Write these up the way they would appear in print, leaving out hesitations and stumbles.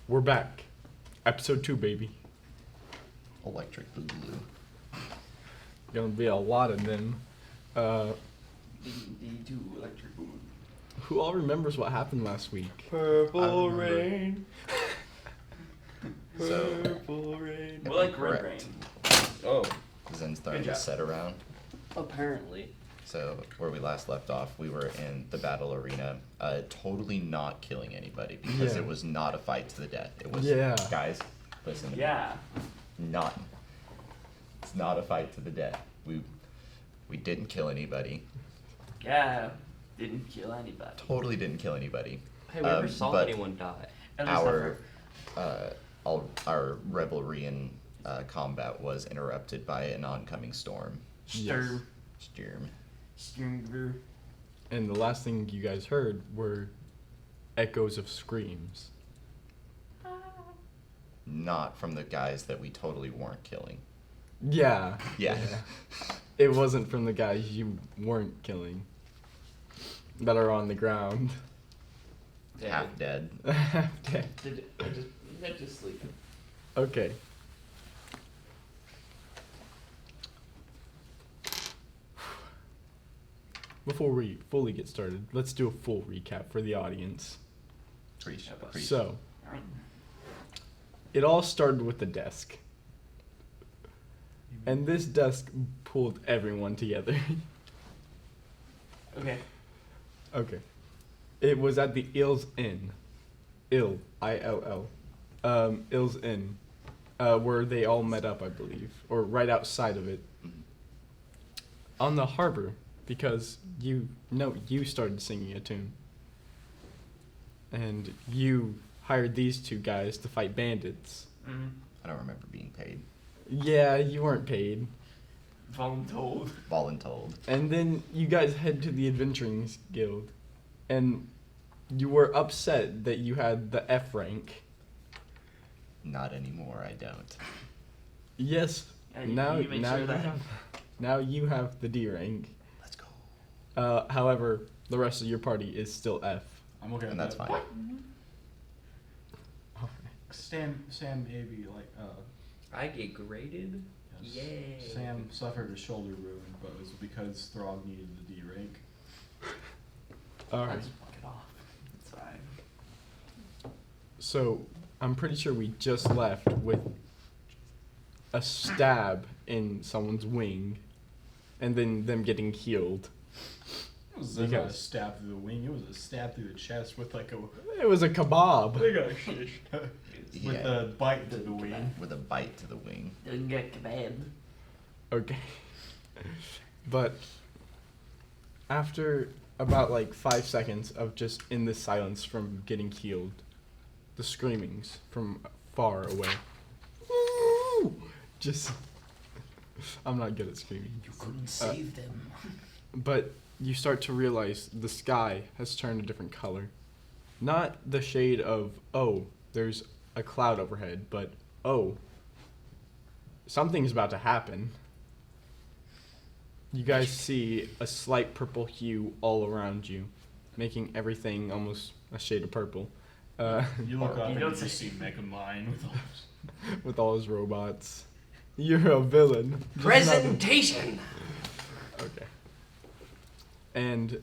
We're back. Episode 2, baby. Electric Boogaloo. Gonna be a lot of them. D2 Electric Boogaloo. Who all remembers what happened last week? Purple rain. So, Purple rain. More like red rain. Oh. Zen's throwing Good the job. set around. Apparently. So, where we last left off, we were in the battle arena, totally not killing anybody because Yeah. it was not a fight to the death. It was, Yeah. guys, listen to me. Yeah. It's not a fight to the death. We didn't kill anybody. Yeah. Didn't kill anybody. Totally didn't kill anybody. Hey, we never saw but anyone die. At least our revelry in combat was interrupted by an oncoming storm. Sturm. Sturm. And the last thing you guys heard were echoes of screams. Not from the guys that we totally weren't killing. Yeah. Yeah. It wasn't from the guys you weren't killing. That are on the ground. Half dead. They're just sleeping. Okay. Before we fully get started, let's do a full recap for the audience. Preach. So, it all started with the desk. And this desk pulled everyone together. Okay. Okay. It was at the Ill's Inn. Ill. I-L-L. Ill's Inn. Where they all met up, I believe. Or right outside of it. On the harbor. Because you started singing a tune. And you hired these two guys to fight bandits. Mm-hmm. I don't remember being paid. Yeah, you weren't paid. Voluntold. Voluntold. And then you guys head to the Adventuring Guild. And you were upset that you had the F rank. Not anymore, I don't. Yes. Yeah, now you make now sure you that- have the D rank. Let's go. However, the rest of your party is still F. I'm okay And with that's that. fine. Sam maybe I get graded? yes. Yay. Sam suffered a shoulder wound, but it was because Throg needed the D rank. Alright. Let's fuck it off. It's fine. So, I'm pretty sure we just left with a stab in someone's wing. And then them getting healed. It was not a Because- stab through the wing, it was a stab through the chest with like a It was a kebab. with Yeah. a bite to the wing. With a bite to the wing. Didn't get kebab. Okay. But after about like 5 seconds of just in the silence from getting healed, the screamings from far away. Just I'm not good at screaming. You couldn't save them. But you start to realize the sky has turned a different color. Not the shade of, oh, there's a cloud overhead, but, oh, something's about to happen. You guys see a slight purple hue all around you, making everything almost a shade of purple. You look up You and don't you just say- see Mega Mind with all with all his robots. You're a villain. Just Presentation! Okay. And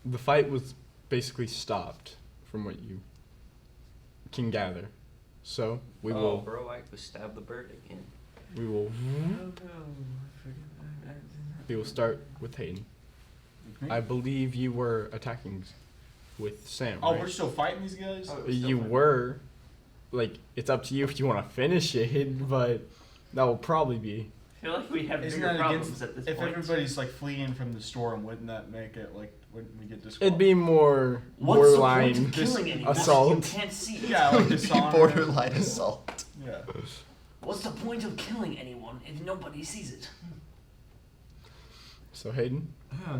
the fight was basically stopped, from what you can gather. So we Oh, bro, I was stabbed the bird again. we will start with Hayden. I believe you were attacking with Sam. Oh, right? we're still fighting these guys? Oh, You were. Like, it's up to you if you want to finish it, but that will probably be. I feel like we have Isn't bigger that problems against at this if point. everybody's like fleeing from the storm, wouldn't that make it like wouldn't we get It'd disqualified? be more What's the point borderline of killing anyone? assault. You can't see it. Yeah, like dishonor. Borderline assault. Yeah. What's the point of killing anyone if nobody sees it? So, Hayden? Yeah,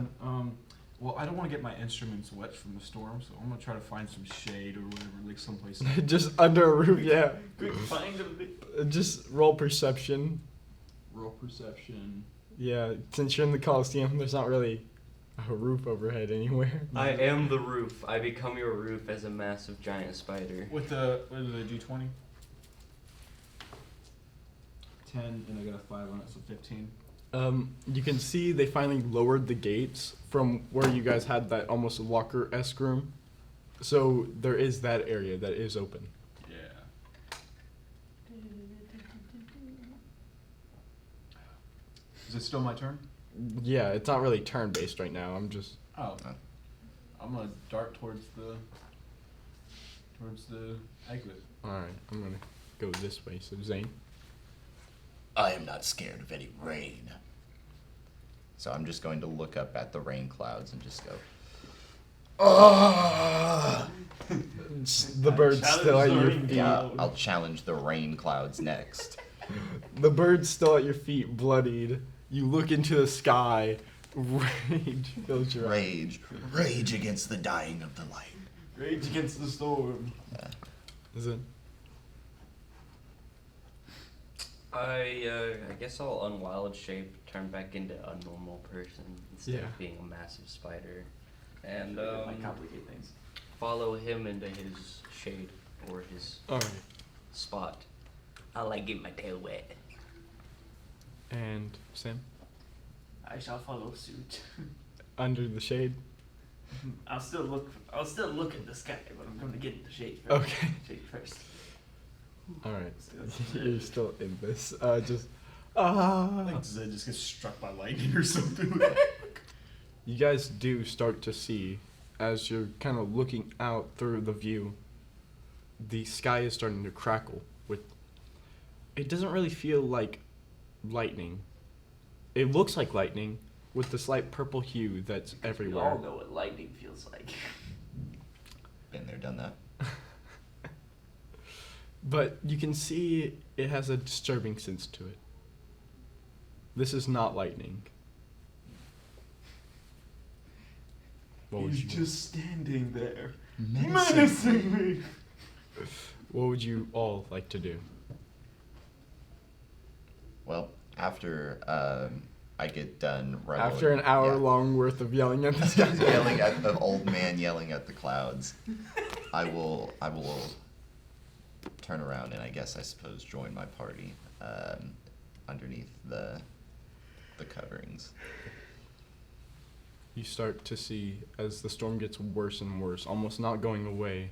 well, I don't want to get my instruments wet from the storm, so I'm gonna try to find some shade or whatever, like someplace. Just under a roof, yeah. Quick, find them. Just roll perception. Roll perception. Yeah, since you're in the Coliseum, there's not really a roof overhead anywhere. I am the roof. I become your roof as a massive giant spider. With the G20. 10, and I got a 5 on it, so 15. You can see they finally lowered the gates from where you guys had that almost locker-esque room. So there is that area that is open. Yeah. Is it still my turn? Yeah, it's not really turn-based right now. I'm just... Oh. I'm gonna dart towards the exit. Alright, I'm gonna go this way. So, Zane. I am not scared of any rain. So I'm just going to look up at the rain clouds and just go, "Ah!" The bird's still at your feet. Yeah, I'll challenge the rain clouds next. The bird's still at your feet, bloodied. You look into the sky. Rage fills your eyes. Rage against the dying of the light. Rage against the storm. Is it? I guess I'll unwild shape, turn back into a normal person instead Yeah. of being a massive spider, and That might complicate things. follow him into his shade or his Alright. spot. I like getting my tail wet. And Sam? I shall follow suit. Under the shade? I'll still look at the sky, but I'm going to get in the shade first. Okay. Shade first. Alright. Still- You're still in this. Just... Like Zed just gets struck by lightning or something. You guys do start to see, as you're kind of looking out through the view, the sky is starting to crackle with... It doesn't really feel like lightning. It looks like lightning with the slight purple hue that's We everywhere. all know what lightning feels like. Been there, done that. But you can see it has a disturbing sense to it. This is not lightning. What would you standing there, Menacing. me. What would you all like to do? Well, after I get done After an hour long worth of yelling at this guy. yelling at the old man yelling at the clouds, I will turn around and I suppose join my party underneath the coverings. You start to see, as the storm gets worse and worse, almost not going away,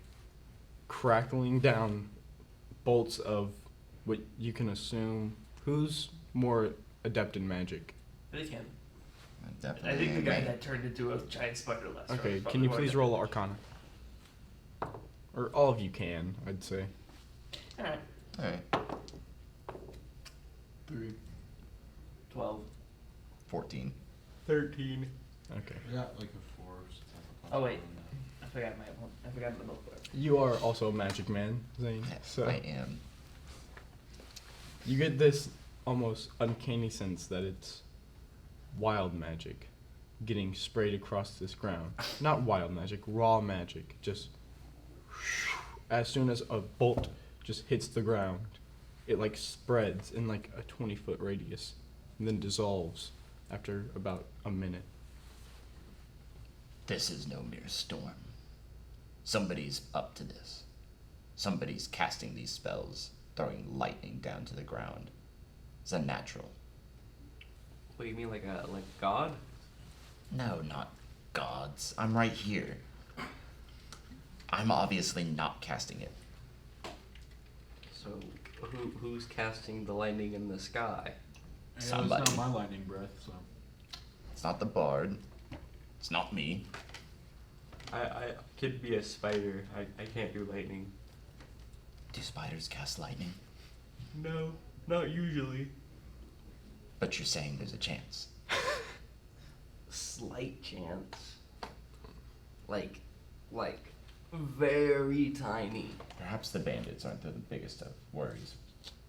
crackling down bolts of what you can assume. Who's more adept in magic? But again, Definitely. I think the guy that turned into a giant spider last round Okay, is can probably you more please adept roll at Arcana? Or all of you can, I'd say. magic. Alright, All right. 3. 12. 14. 13. Okay. I got like a 4. Oh, wait. I forgot my multiplier. You are also a magic man, Zane. So I am. you get this almost uncanny sense that it's wild magic getting sprayed across this ground. Not wild magic, raw magic. Just as soon as a bolt just hits the ground, it like spreads in like a 20-foot radius and then dissolves after about a minute. This is no mere storm. Somebody's up to this. Somebody's casting these spells, throwing lightning down to the ground. It's unnatural. What do you mean, like God? No, not gods. I'm right here. I'm obviously not casting it. So who's casting the lightning in the sky? It's Somebody. not my lightning breath, so. It's not the bard. It's not me. I could be a spider. I can't do lightning. Do spiders cast lightning? No, not usually. But you're saying there's a chance. Slight chance. Like very tiny. Perhaps the bandits aren't the biggest of worries.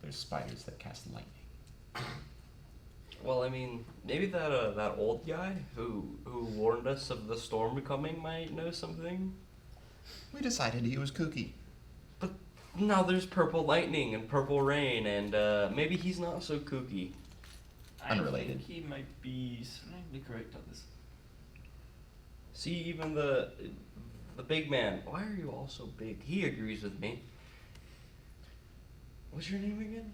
There's spiders that cast lightning. Well, I mean, maybe that old guy who warned us of the storm coming might know something. We decided he was kooky. But now there's purple lightning and purple rain, and maybe he's not so kooky. Unrelated. I think he might be slightly correct on this. See, even the big man. Why are you all so big? He agrees with me. What's your name again?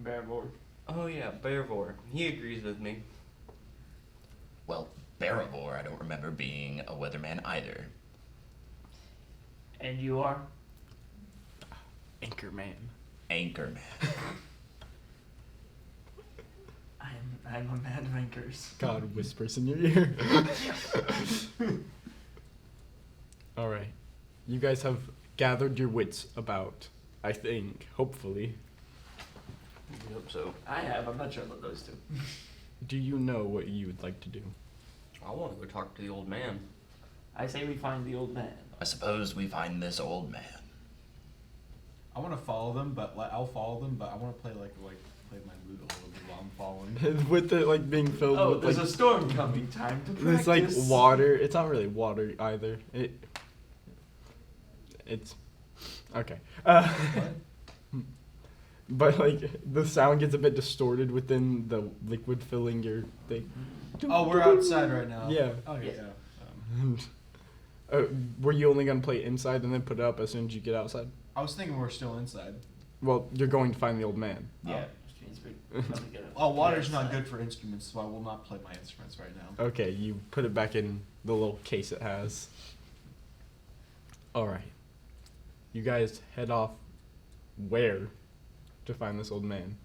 Bearboard. Oh yeah, Bearvor. He agrees with me. Well, Barabor, I don't remember being a weatherman either. And you are? Anchorman. Anchorman. I'm a man of anchors. God whispers in your ear. All right. You guys have gathered your wits about, I think, hopefully. I hope so. I have. I'm not sure about those two. Do you know what you would like to do? I want to go talk to the old man. I say we find the old man. I suppose we find this old man. I want to follow them, but I'll follow them, but I want to play play my lute a little bit while I'm following. With it like being filled Oh, with there's like a storm coming. Time to practice. it's like water. It's not really water either. It's okay. But like the sound gets a bit distorted within the liquid filling your thing. Oh, we're outside right now. Yeah. Okay, Yes. yeah. Were you only gonna play inside and then put it up as soon as you get outside? I was thinking we're still inside. Well, you're going to find the old man. Yeah. Which means we're probably gonna Oh, water's play not outside. good for instruments, so I will not play my instruments right now. Okay, you put it back in the little case it has. All right. You guys head off where to find this old man?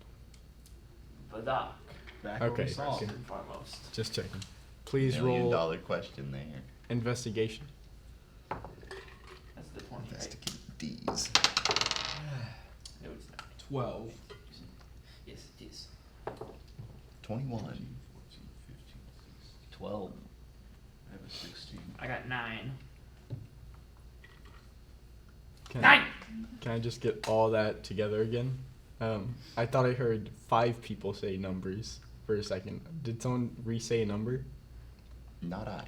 The dock, Back where Okay, we saw okay. first him. and foremost. Just checking. Please $1 million roll question there. investigation. That's the 20, right? Investigate these. No, it's not. 12. Yes, it is. 21. 14, 15, 12. I have a 16. I got 9. Can, 9! can I just get all that together again? I thought I heard 5 people say numbers for a second. Did someone re-say a number? Not I.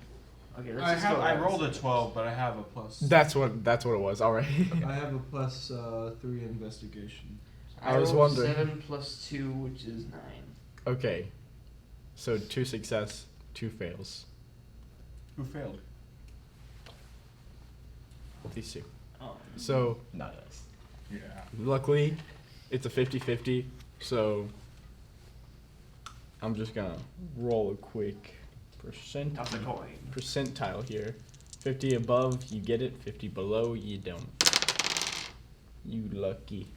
Okay, let's I just go I around. rolled a 12, but I have a plus. That's what it was. All right. I have a plus 3 investigation. I was rolled wondering. 7 plus 2, which is 9. Okay. So 2 success, 2 fails. Who failed? These 2. Oh. So Not us. Yeah. luckily, it's a 50-50. So I'm just gonna roll a quick Toss a coin. percentile here. 50 above, you get it. 50 below, you don't. You lucky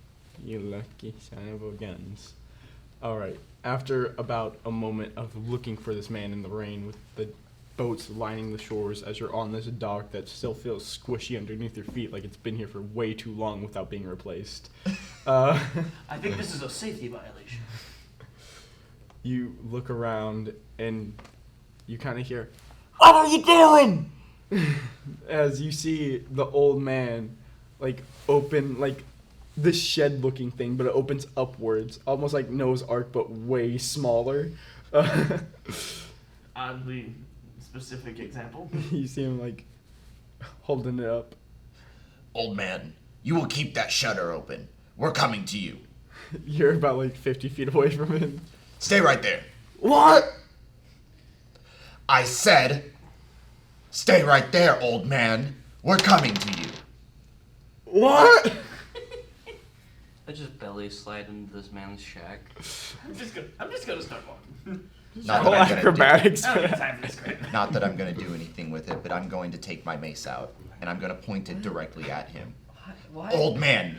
son of a guns. All right. After about a moment of looking for this man in the rain, with the boats lining the shores, as you're on this dock that still feels squishy underneath your feet, like it's been here for way too long without being replaced. I think this is a safety violation. You look around and you kind of hear, "What are you doing?" As you see the old man, like, open, like, this shed-looking thing, but it opens upwards, almost like Noah's Ark, but way smaller. Oddly specific example. You see him, like, holding it up. Old man, you will keep that shutter open. We're coming to you. You're about, like, 50 feet away from him. Stay right there. What? I said, stay right there, old man. We're coming to you. What? I just belly slide into this man's shack. I'm just gonna start walking. Not Roll that, I'm gonna acrobatics. I don't have time for this crap. not that I'm going to do anything with it, but I'm going to take my mace out, and I'm going to point it directly at him. Why? Old man,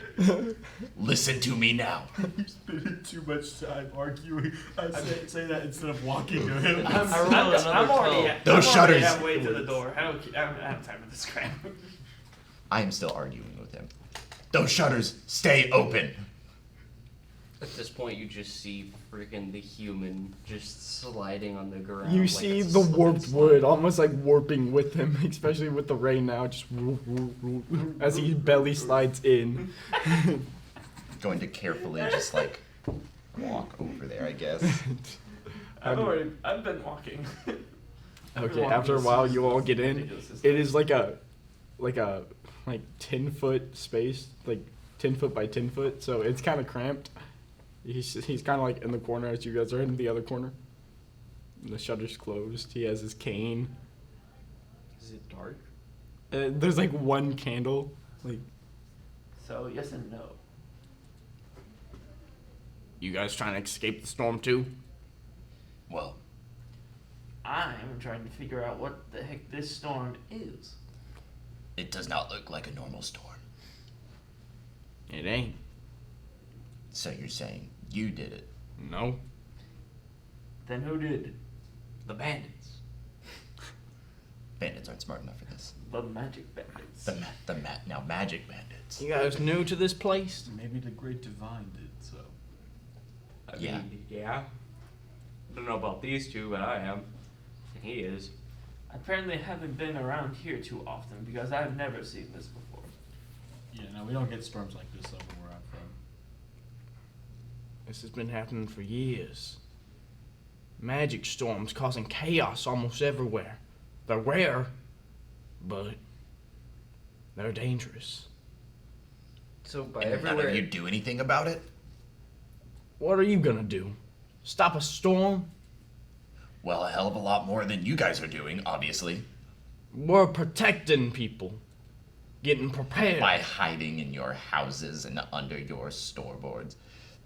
listen to me now. You're spending too much time arguing. I say that instead of walking to him. I rolled another already 12. Those I'm already shutters- halfway to the door. I don't have time for this crap. I am still arguing with him. Those shutters stay open. At this point, you just see freaking the human just sliding on the ground. You like see a the slip and warped slide. wood, almost like warping with him, especially with the rain now, just as he belly slides in. Going to carefully just like walk over there, I guess. I've been walking. Okay, after a while, you all get in. It is like a 10-foot space, like 10 foot by 10 foot, so it's kind of cramped. He's kind of like in the corner as you guys are in the other corner. And the shutter's closed. He has his cane. Is it dark? There's like one candle. Like, So yes and no. you guys trying to escape the storm too? Well, I'm trying to figure out what the heck this storm is. it does not look like a normal storm. It ain't. So you're saying you did it? No. Then who did? The bandits. Bandits aren't smart enough for this. The magic bandits. Now magic bandits. You guys new to this place? Maybe the Great Divine did so. I Yeah. mean, yeah. I don't know about these two, but I am. And he is. Apparently haven't been around here too often because I've never seen this before. Yeah, no, we don't get storms like this over where I'm from. This has been happening for years. Magic storms causing chaos almost everywhere. They're rare, but they're dangerous. So by And none everywhere. of you do anything about it? What are you gonna do? Stop a storm? Well, a hell of a lot more than you guys are doing, obviously. We're protecting people. Getting prepared. By hiding in your houses and under your storeboards.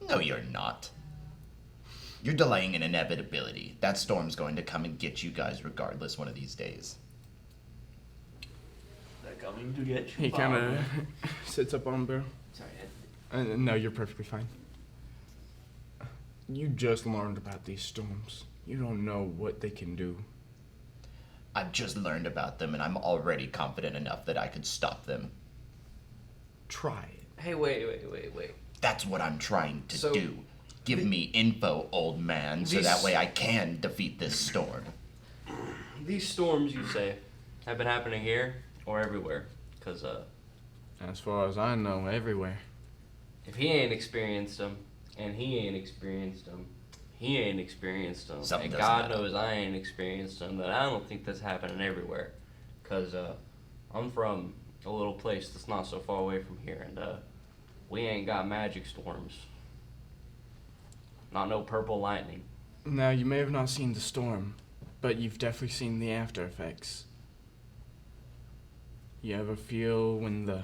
No, you're not. You're delaying an inevitability. That storm's going to come and get you guys regardless one of these days. They're coming to get you. He kind Bob. of sits up on Bill. Sorry. No, you're perfectly fine. You just learned about these storms. You don't know what they can do. I've just learned about them and I'm already confident enough that I could stop them. Try it. Hey, wait. That's what I'm trying to So, do. Give me info, old man, so that these- way I can defeat this storm. These storms, you say, have been happening here or everywhere? Because, As far as I know, everywhere. if he ain't experienced them, and he ain't experienced them, he ain't experienced them, Something and doesn't God add up. knows I ain't experienced them, then I don't think that's happening everywhere. Because, I'm from a little place that's not so far away from here, and, we ain't got magic storms. Not no purple lightning. Now, you may have not seen the storm, but you've definitely seen the after effects. You ever feel when the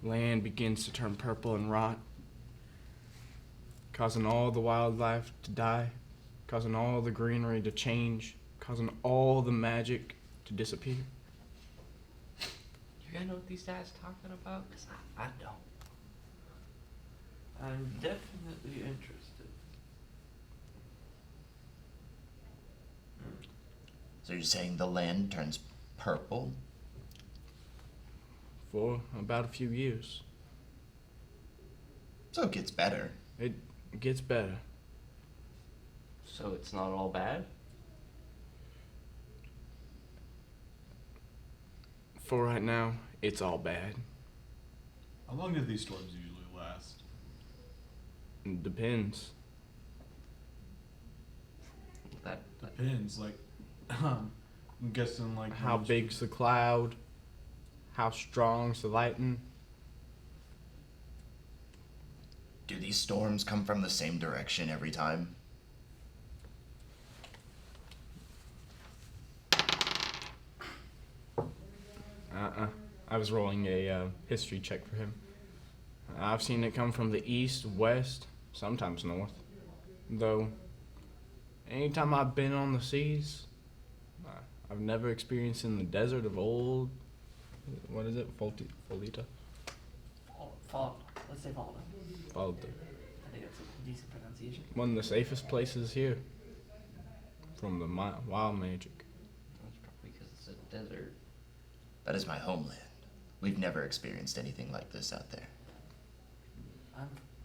land begins to turn purple and rot? Causing all the wildlife to die, causing all the greenery to change, causing all the magic to disappear. You guys know what these guys talking about? Because I don't. I'm definitely interested. So you're saying the land turns purple? For about a few years. So it gets better. It gets better. So it's not all bad? For right now, it's all bad. How long do these storms usually last? It depends. That Depends, like, I'm guessing, like... How much- big's the cloud? How strong's the lightning? Do these storms come from the same direction every time? I was rolling a history check for him. I've seen it come from the east, west, sometimes north. Though, anytime I've been on the seas, I've never experienced in the desert of old. What is it? Folita? Fall. Let's say fall. Folita. I think that's a decent pronunciation. One of the safest places here. From the wild magic. That's probably because it's a desert. That is my homeland. We've never experienced anything like this out there.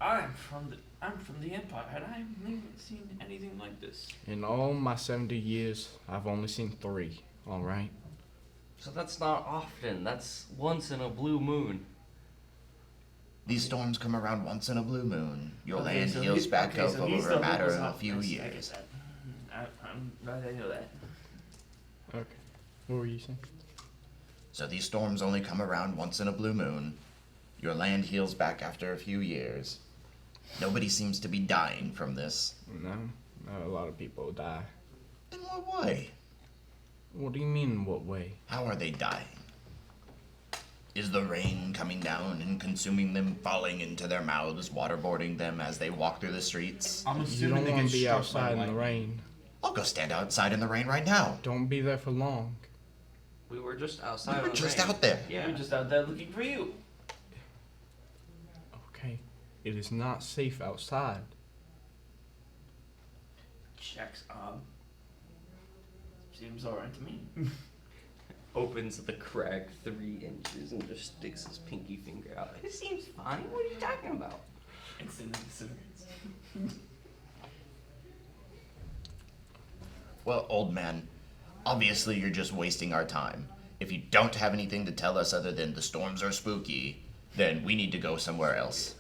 I'm from the Empire, and I've never seen anything like this. In all my 70 years, I've only seen 3. All right. So that's not often. That's once in a blue moon. These storms come around once in a blue moon. Your Okay, land so heals he- back okay, up so he's over a the matter of local a few south. I get years. that. I'm glad I know that. Okay. What were you saying? So these storms only come around once in a blue moon. Your land heals back after a few years. Nobody seems to be dying from this. No, a lot of people die. In what way? What do you mean, in what way? How are they dying? Is the rain coming down and consuming them, falling into their mouths, waterboarding them as they walk through the streets? I'm You assuming don't they want get to be struck by outside in the lightning. rain. I'll go stand outside in the rain right now. Don't be there for long. We were just outside. We were in the just rain. out there. Yeah. We're just out there looking for you. Okay. It is not safe outside. Checks seems alright to me. Opens the crack 3 inches and just sticks his pinky finger out. It seems fine. What are you talking about? Instantly disintegrates. Well, old man, obviously you're just wasting our time. If you don't have anything to tell us other than the storms are spooky, then we need to go somewhere else.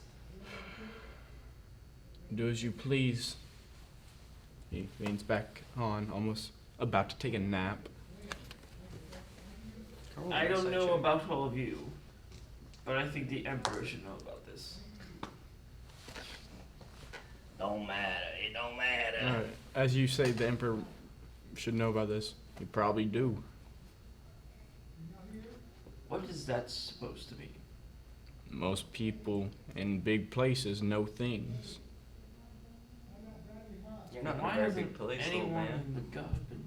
Do as you please. He leans back on, almost about to take a nap. I don't know about all of you, but I think the Emperor should know about this. Don't matter. It don't matter. Alright. As you say, the Emperor should know about this. You probably do. What is that supposed to be? Most people in big places know things. You're not in a Why very hasn't big place, old anyone man. in the God been?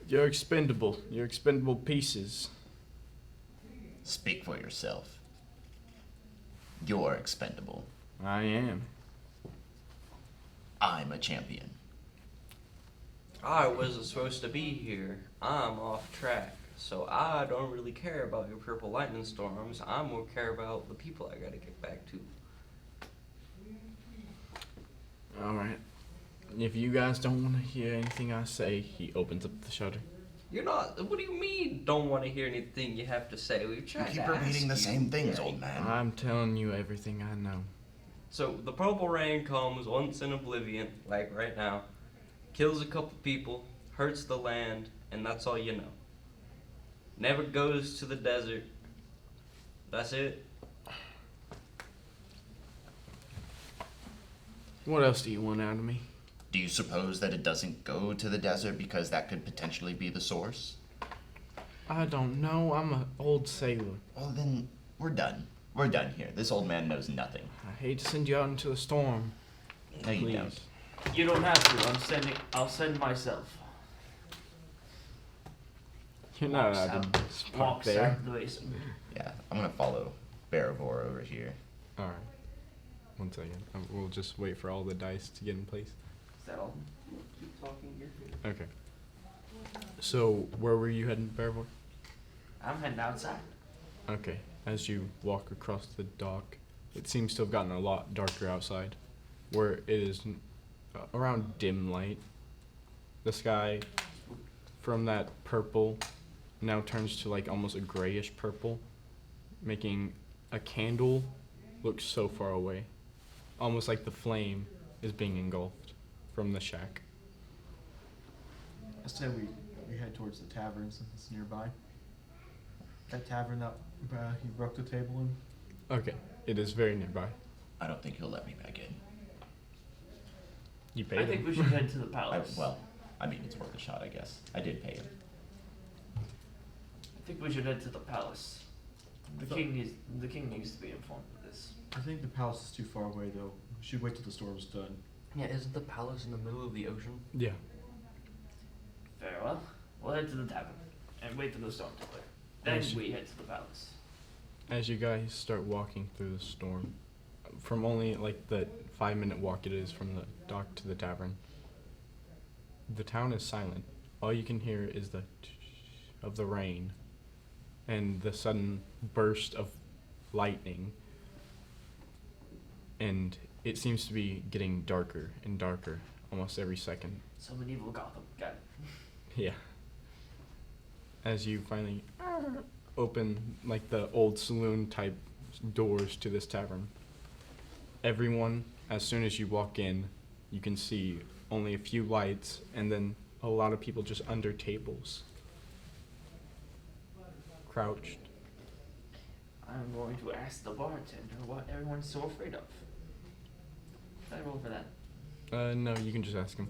You're expendable. You're expendable pieces. Speak for yourself. You're expendable. I am. I'm a champion. I wasn't supposed to be here. I'm off track. So I don't really care about your purple lightning storms. I more care about the people I gotta get back to. Alright. If you guys don't want to hear anything I say, he opens up the shutter. You're not. What do you mean? Don't want to hear anything you have to say? We've You tried keep to repeating the ask same you. things, Yeah. old man. I'm telling you everything I know. So the purple rain comes once in oblivion, like right now, kills a couple people, hurts the land, and that's all you know. Never goes to the desert. That's it. What else do you want out of me? Do you suppose that it doesn't go to the desert because that could potentially be the source? I don't know. I'm an old sailor. Well, then, we're done. We're done here. This old man knows nothing. I hate to send you out into the storm. No, you Please. don't. You don't have to. I'll send myself. You're not Walks allowed to out- park Walks there. out the basement. Yeah, I'm gonna follow Barivore over here. Alright. 1 second. We'll just wait for all the dice to get in place. Is that all? Keep talking. You're good. Okay. So, where were you heading, Bearboy? I'm heading outside. Okay. As you walk across the dock, it seems to have gotten a lot darker outside, where it is around dim light. The sky, from that purple, now turns to like almost a grayish purple, making a candle look so far away, almost like the flame is being engulfed from the shack. I say we head towards the tavern since it's nearby. That tavern that he broke the table in. Okay, it is very nearby. I don't think he'll let me back in. You paid I think him. we should head to the palace. I mean, it's worth a shot, I guess. I did pay him. I think we should head to the palace. The king needs to be informed of this. I think the palace is too far away though. We should wait till the storm's done. Yeah, isn't the palace in the middle of the ocean? Yeah. Very well. We'll head to the tavern and wait for the storm to clear. Then Nice. we head to the palace. As you guys start walking through the storm, from only like the 5-minute walk it is from the dock to the tavern, the town is silent. All you can hear is the of the rain and the sudden burst of lightning. And it seems to be getting darker and darker almost every second. So medieval Gotham. Got it. Yeah. As you finally open like the old saloon type doors to this tavern, everyone, as soon as you walk in, you can see only a few lights and then a lot of people just under tables, crouched. I'm going to ask the bartender what everyone's so afraid of. Did I roll for that? No, you can just ask him.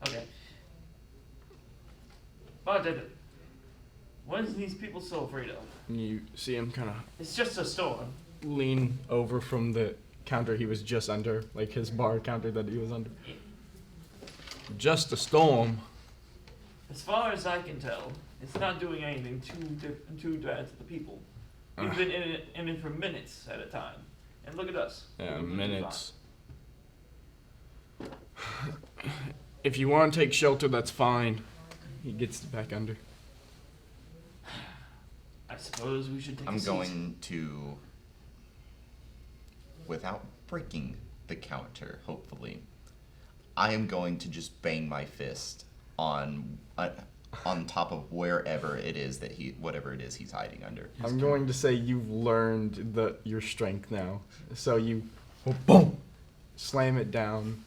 Okay. Bartender, what is these people so afraid of? You see him kind of It's just a storm. lean over from the counter he was just under, like his bar counter that he was under. Just a storm. As far as I can tell, it's not doing anything too bad to the people. We've been in it for minutes at a time. And look at us. Yeah, We're completely minutes. If you want to take shelter, that's fine. He gets back under. fine. I suppose we should take a I'm seat. going to, without breaking the counter, hopefully, I am going to just bang my fist on top of wherever it is that whatever it is he's hiding under. I'm going to say you've learned your strength now. So you, boom, slam it down.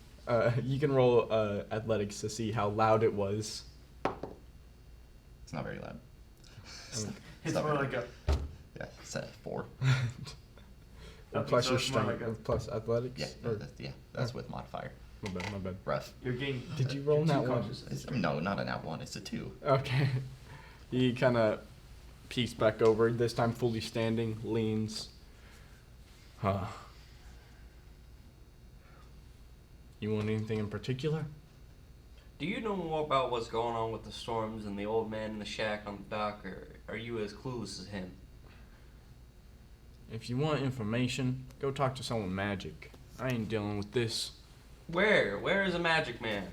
You can roll athletics to see how loud it was. It's not very loud. It's not more very like a. Yeah, it's a 4. Or Okay, plus so your it's more strength, like a- plus athletics. Yeah, Or, that's with modifier. my bad, my bad. Rough. You're getting. Did you roll you're that too one? cautious. No, not an out one. It's a 2. Okay. He kind of peeks back over, this time fully standing, leans. Huh. You want anything in particular? Do you know more about what's going on with the storms and the old man in the shack on the dock, or are you as clueless as him? If you want information, go talk to someone magic. I ain't dealing with this. Where? Where is a magic man?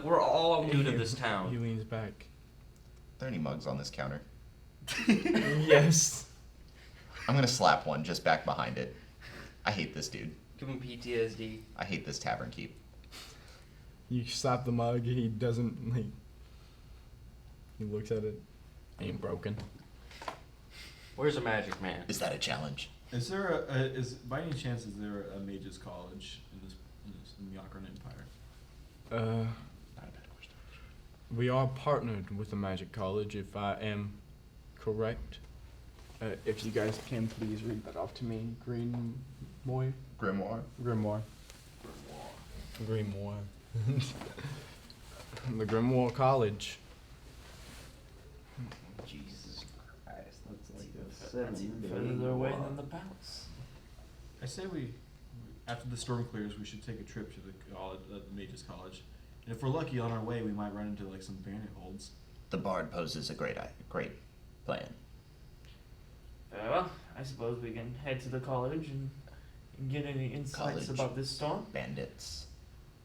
We're all new to this He town. leans back. Are there any mugs on this counter? Yes. I'm gonna slap one just back behind it. I hate this dude. Give him PTSD. I hate this tavern keep. You slap the mug, he doesn't, like, he looks at it. Ain't broken. Where's a magic man? Is that a challenge? Is there by any chance is there a mages college in the Iguana Empire? Not a bad question. We are partnered with the Magic College, if I am correct. If you guys can please read that off to me, Grimoire. Grimoire. Grimoire. Grimoire. The Grimoire College. Jesus Christ, that's like a That's even further away than the palace. I say after the storm clears, we should take a trip to the college, the mages college, and if we're lucky on our way, we might run into like some bandit holds. The bard poses a great plan. Very well, I suppose we can head to the college and get any insights College. about this storm. Bandits.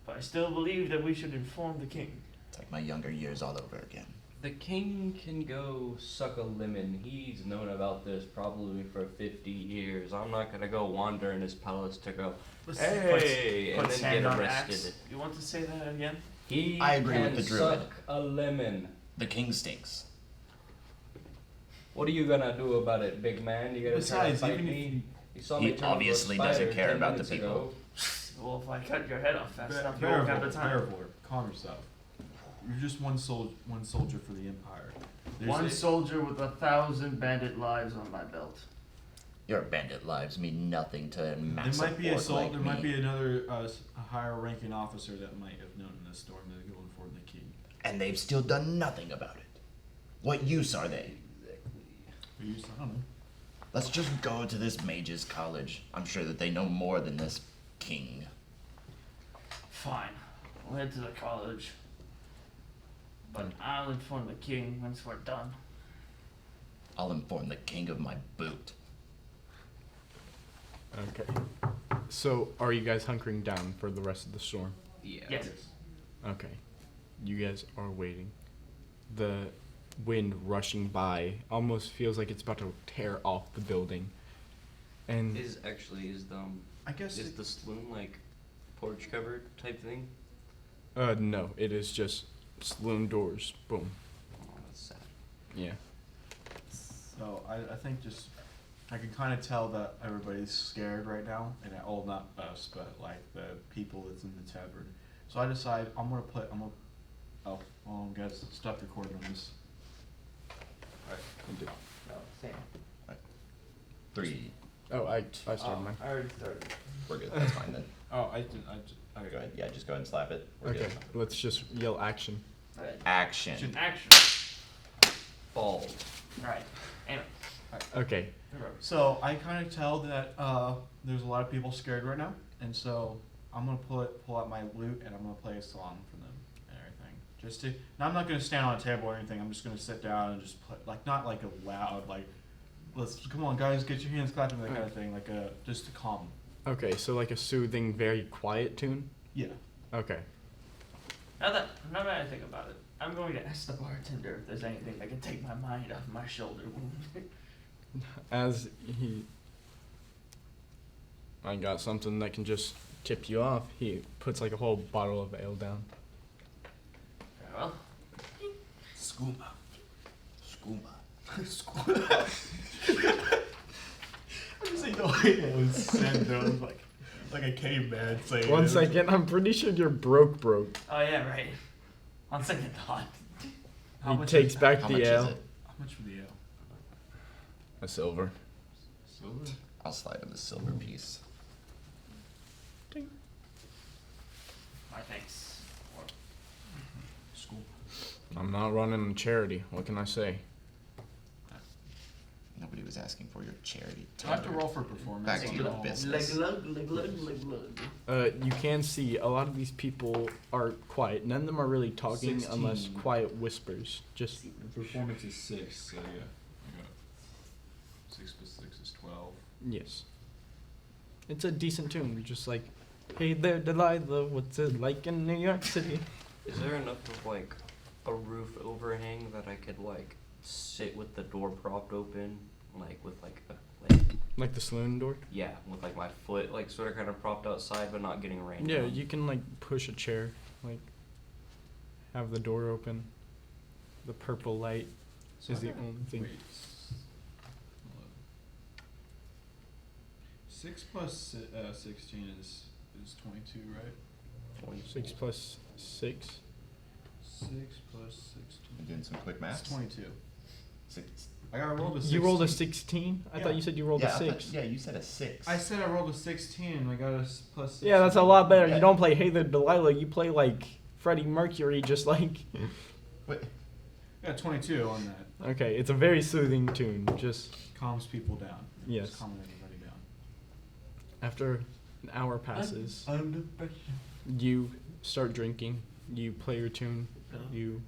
But I still believe that we should inform the king. It's like my younger years all over again. The king can go suck a lemon. He's known about this probably for 50 years. I'm not gonna go wander in his palace to go, hey, and Puts then hand get on arrested. axe. You want to say that again? He I agree can with the druid. suck a lemon. The king stinks. What are you gonna do about it, big man? You gonna try to Besides, fight even if me? You saw He me turn into a obviously spider doesn't care 10 about the minutes people. ago. Well, if I cut your head off fast enough, you won't have the time. Bearvor, calm yourself. You're just one soldier for the Empire. There's One a- soldier with 1,000 bandit lives on my belt. Your bandit lives mean nothing to a There massive might be a orc like there me. might be another a higher ranking officer that might have known this storm that go inform the king. And they've still done nothing about it. What use are they? I don't know. Let's just go to this mage's college. I'm sure that they know more than this king. Fine. We'll head to the college. But I'll inform the king once we're done. I'll inform the king of my boot. Okay. So, are you guys hunkering down for the rest of the storm? Yeah. Yes. Okay. You guys are waiting. The wind rushing by almost feels like it's about to tear off the building. And Is the I guess is the saloon like porch covered type thing? no, it is just saloon doors. Boom. Oh, that's sad. Yeah. so. I think just I can kind of tell that everybody's scared right now, and all not us, but like the people that's in the tavern. So I decide oh guys, stop recording on this. No, Sam. 3. Oh, I started mine. I already started. We're good. That's fine then. Oh, Okay. Go ahead. Yeah, just go ahead and slap it. We're Okay, good. let's just yell action. Alright. Action. Action. Balls. Alright. And Okay. So I kind of tell that there's a lot of people scared right now, and so I'm gonna pull out my lute and I'm gonna play a song for them and everything. Just to now, I'm not gonna stand on a table or anything. I'm just gonna sit down and just play, like not like a loud like, let's come on guys, get your hands clapping, that kind of thing. Like a just to calm. Okay, so like a soothing, very quiet tune. Yeah. Okay. now that I think about it, I'm going to ask the bartender if there's anything that can take my mind off my shoulder wound. As I got something that can just tip you off. He puts like a whole bottle of ale down. Well, Skooma. Skooma. I'm just like the way it was said though, was like a caveman saying. One it. second, I'm pretty sure you're broke. oh yeah, right. On second thought. How He much takes is back How the much ale. is it? How much for the ale? A silver. Silver. I'll slide him the silver piece. My thanks. School. I'm not running a charity. What can I say? Nobody was asking for your charity. I have to Taylor. roll for performance. Back to on your all. business. You can see a lot of these people are quiet. None of them are really talking unless 16. quiet whispers. Just Performance is 6, so yeah. I got 6 plus 6 is 12. yes. It's a decent tune. Just like, hey there, Delilah, what's it like in New York City? Is there enough of like a roof overhang that I could like sit with the door propped open, like with like Like the saloon door? yeah, with like my foot like sort of kind of propped outside but not getting rained Yeah, on? you can like push a chair, like have the door open. The purple light is the only thing. Wait. 6 plus 16 is 22, right? 6 plus 6. 6 plus 16. You doing some quick That's math? 22. Six. I got rolled a 16. You rolled a 16? I Yeah. thought you said you rolled Yeah, a I 6. thought- yeah, you said a 6. I said I rolled a 16 and I got a plus 16. Yeah, that's a lot better. Yeah. You don't play Hey There, Delilah. You play like Freddie Mercury, just like. Wait, I got 22 on that. Okay, it's a very soothing tune. Just Calms people down. Yes. Just calming everybody down. after an hour passes, Under pressure. you start drinking. You play your tune. You.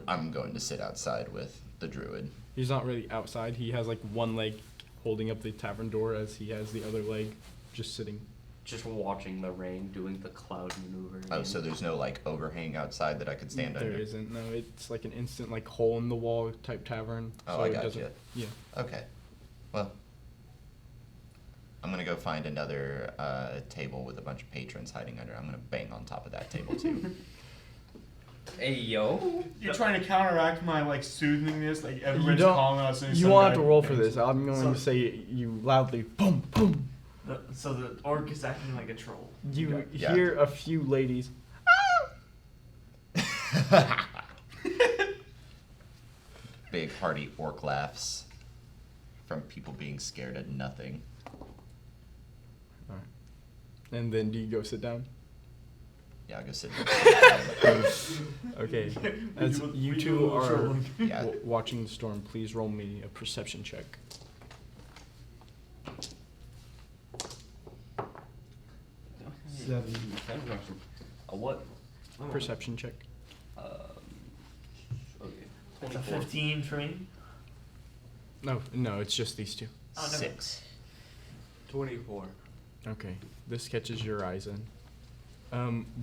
I'm going to sit outside with the druid. He's not really outside. He has like one leg holding up the tavern door as he has the other leg just sitting. Just watching the rain, doing the cloud maneuver. Oh, again. so there's no like overhang outside that I could stand There under? isn't. No, it's like an instant like hole in the wall type tavern. Oh, so I it got doesn't- you. Yeah. Okay. Well, I'm gonna go find another table with a bunch of patrons hiding under. I'm gonna bang on top of that table too. Hey yo. You're trying to counteract my like soothingness, like You everybody's don't. calling us. And You some won't have guy to roll for bangs this. it. I'm going So- to say you loudly boom boom. So the orc is acting like a troll. You Yeah. hear a few ladies. Big hearty orc laughs from people being scared at nothing. And then do you go sit down? Yeah, I'll go sit. Okay. As We you do two a are show. Yeah. watching the storm, please roll me a perception check. A what? Perception check. Okay. It's a 24. 15 for me. No, it's just these two. Oh, no. 6. 24. Okay, this catches your eyes in.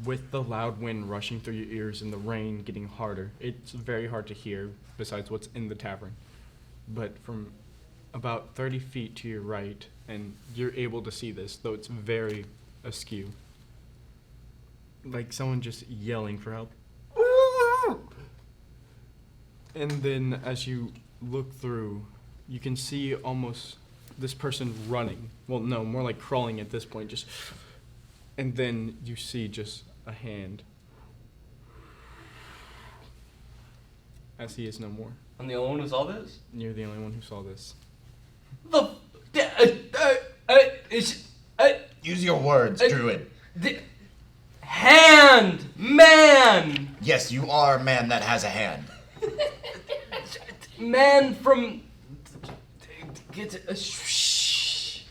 With the loud wind rushing through your ears and the rain getting harder, it's very hard to hear besides what's in the tavern. But from about 30 feet to your right, and you're able to see this, though it's very askew. Like someone just yelling for help. And then as you look through, you can see almost this person running. Well, no, more like crawling at this point. Just, and then you see just a hand. As he is no more. I'm the only one who saw this? You're the only one who saw this. Use your words, druid. man! Yes, you are a man that has a hand. Man from. Shh.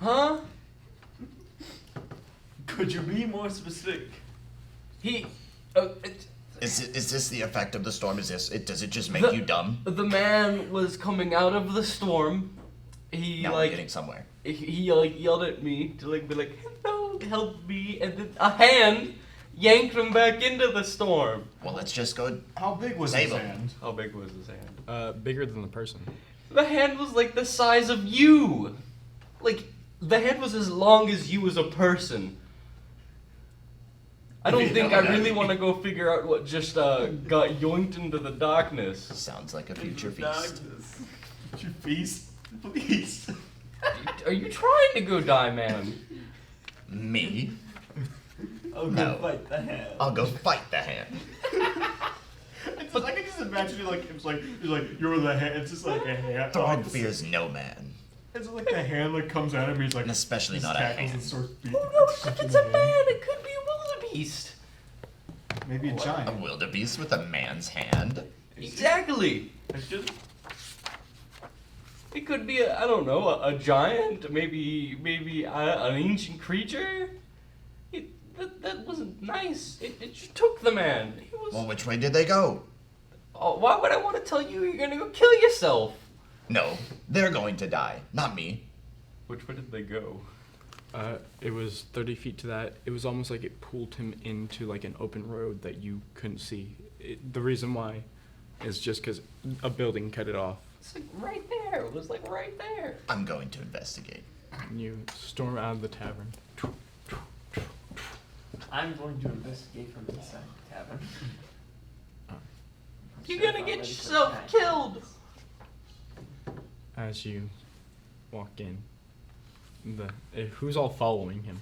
Huh? Could you be more specific? He. Is this the effect of the storm? Does it just make you dumb? The man was coming out of the storm. He Now we're like getting somewhere. he like yelled at me to like be like, "Hello, help me!" And then a hand yanked him back into the storm. Well, let's just go. How big was Save his him. hand? How big was his hand? Bigger than the person. The hand was like the size of you. Like the hand was as long as you as a person. I don't think I really want to go figure out what just got yoinked into the darkness. Sounds like a future feast. Did you feast? Please. Are you trying to go die, man? Me? I'll go No. fight the hand. I'll go fight the hand. It's just, I can just imagine it like it's like you're the hand. It's just like a hand. Dog fears no man. It's like the hand like comes out of me. He's like, And especially just not a tackles hand. and starts beating. Oh no, it's a man. It could be a wildebeest. Maybe a A giant. wildebeest with a man's hand? Exactly. It's just It could be I don't know, a giant, maybe an ancient creature. That wasn't nice. It just took the man. He was. Well, which way did they go? Oh, why would I want to tell you you're gonna go kill yourself? No, they're going to die, not me. Which way did they go? It was 30 feet to that. It was almost like it pulled him into like an open road that you couldn't see. The reason why is just because a building cut it off. It's like right there. It was like right there. I'm going to investigate. And you storm out of the tavern. I'm going to investigate from inside the tavern. I'm You're sure gonna if I'm get ready for yourself attack. killed. As you walk in, who's all following him?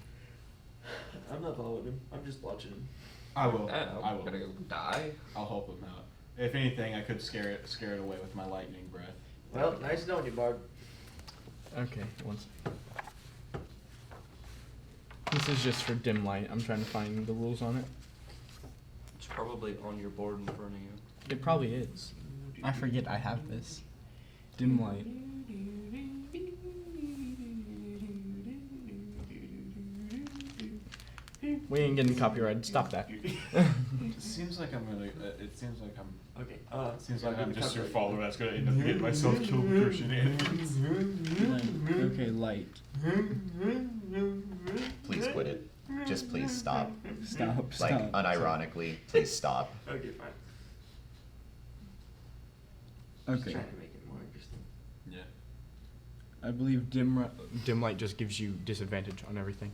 I'm not following him. I'm just watching him. I will. I'm I will. gonna go die. I'll help him out. If anything, I could scare it away with my lightning breath. Well, nice knowing you, Bard. Okay, one second. This is just for dim light. I'm trying to find the rules on it. It's probably on your board in front of you. It probably is. I forget I have this. Dim light. We ain't getting copyrighted. Stop that. It seems like I'm gonna. It seems like I'm. Okay. It seems like gotta I'm do the just your copyright. follower that's gonna end up getting myself killed for shenanigans. Okay, light. Please quit it. Just please stop. Stop. Like, unironically, please stop. Okay, fine. Just Okay. trying to make it more interesting. Yeah. I believe dim light just gives you disadvantage on everything.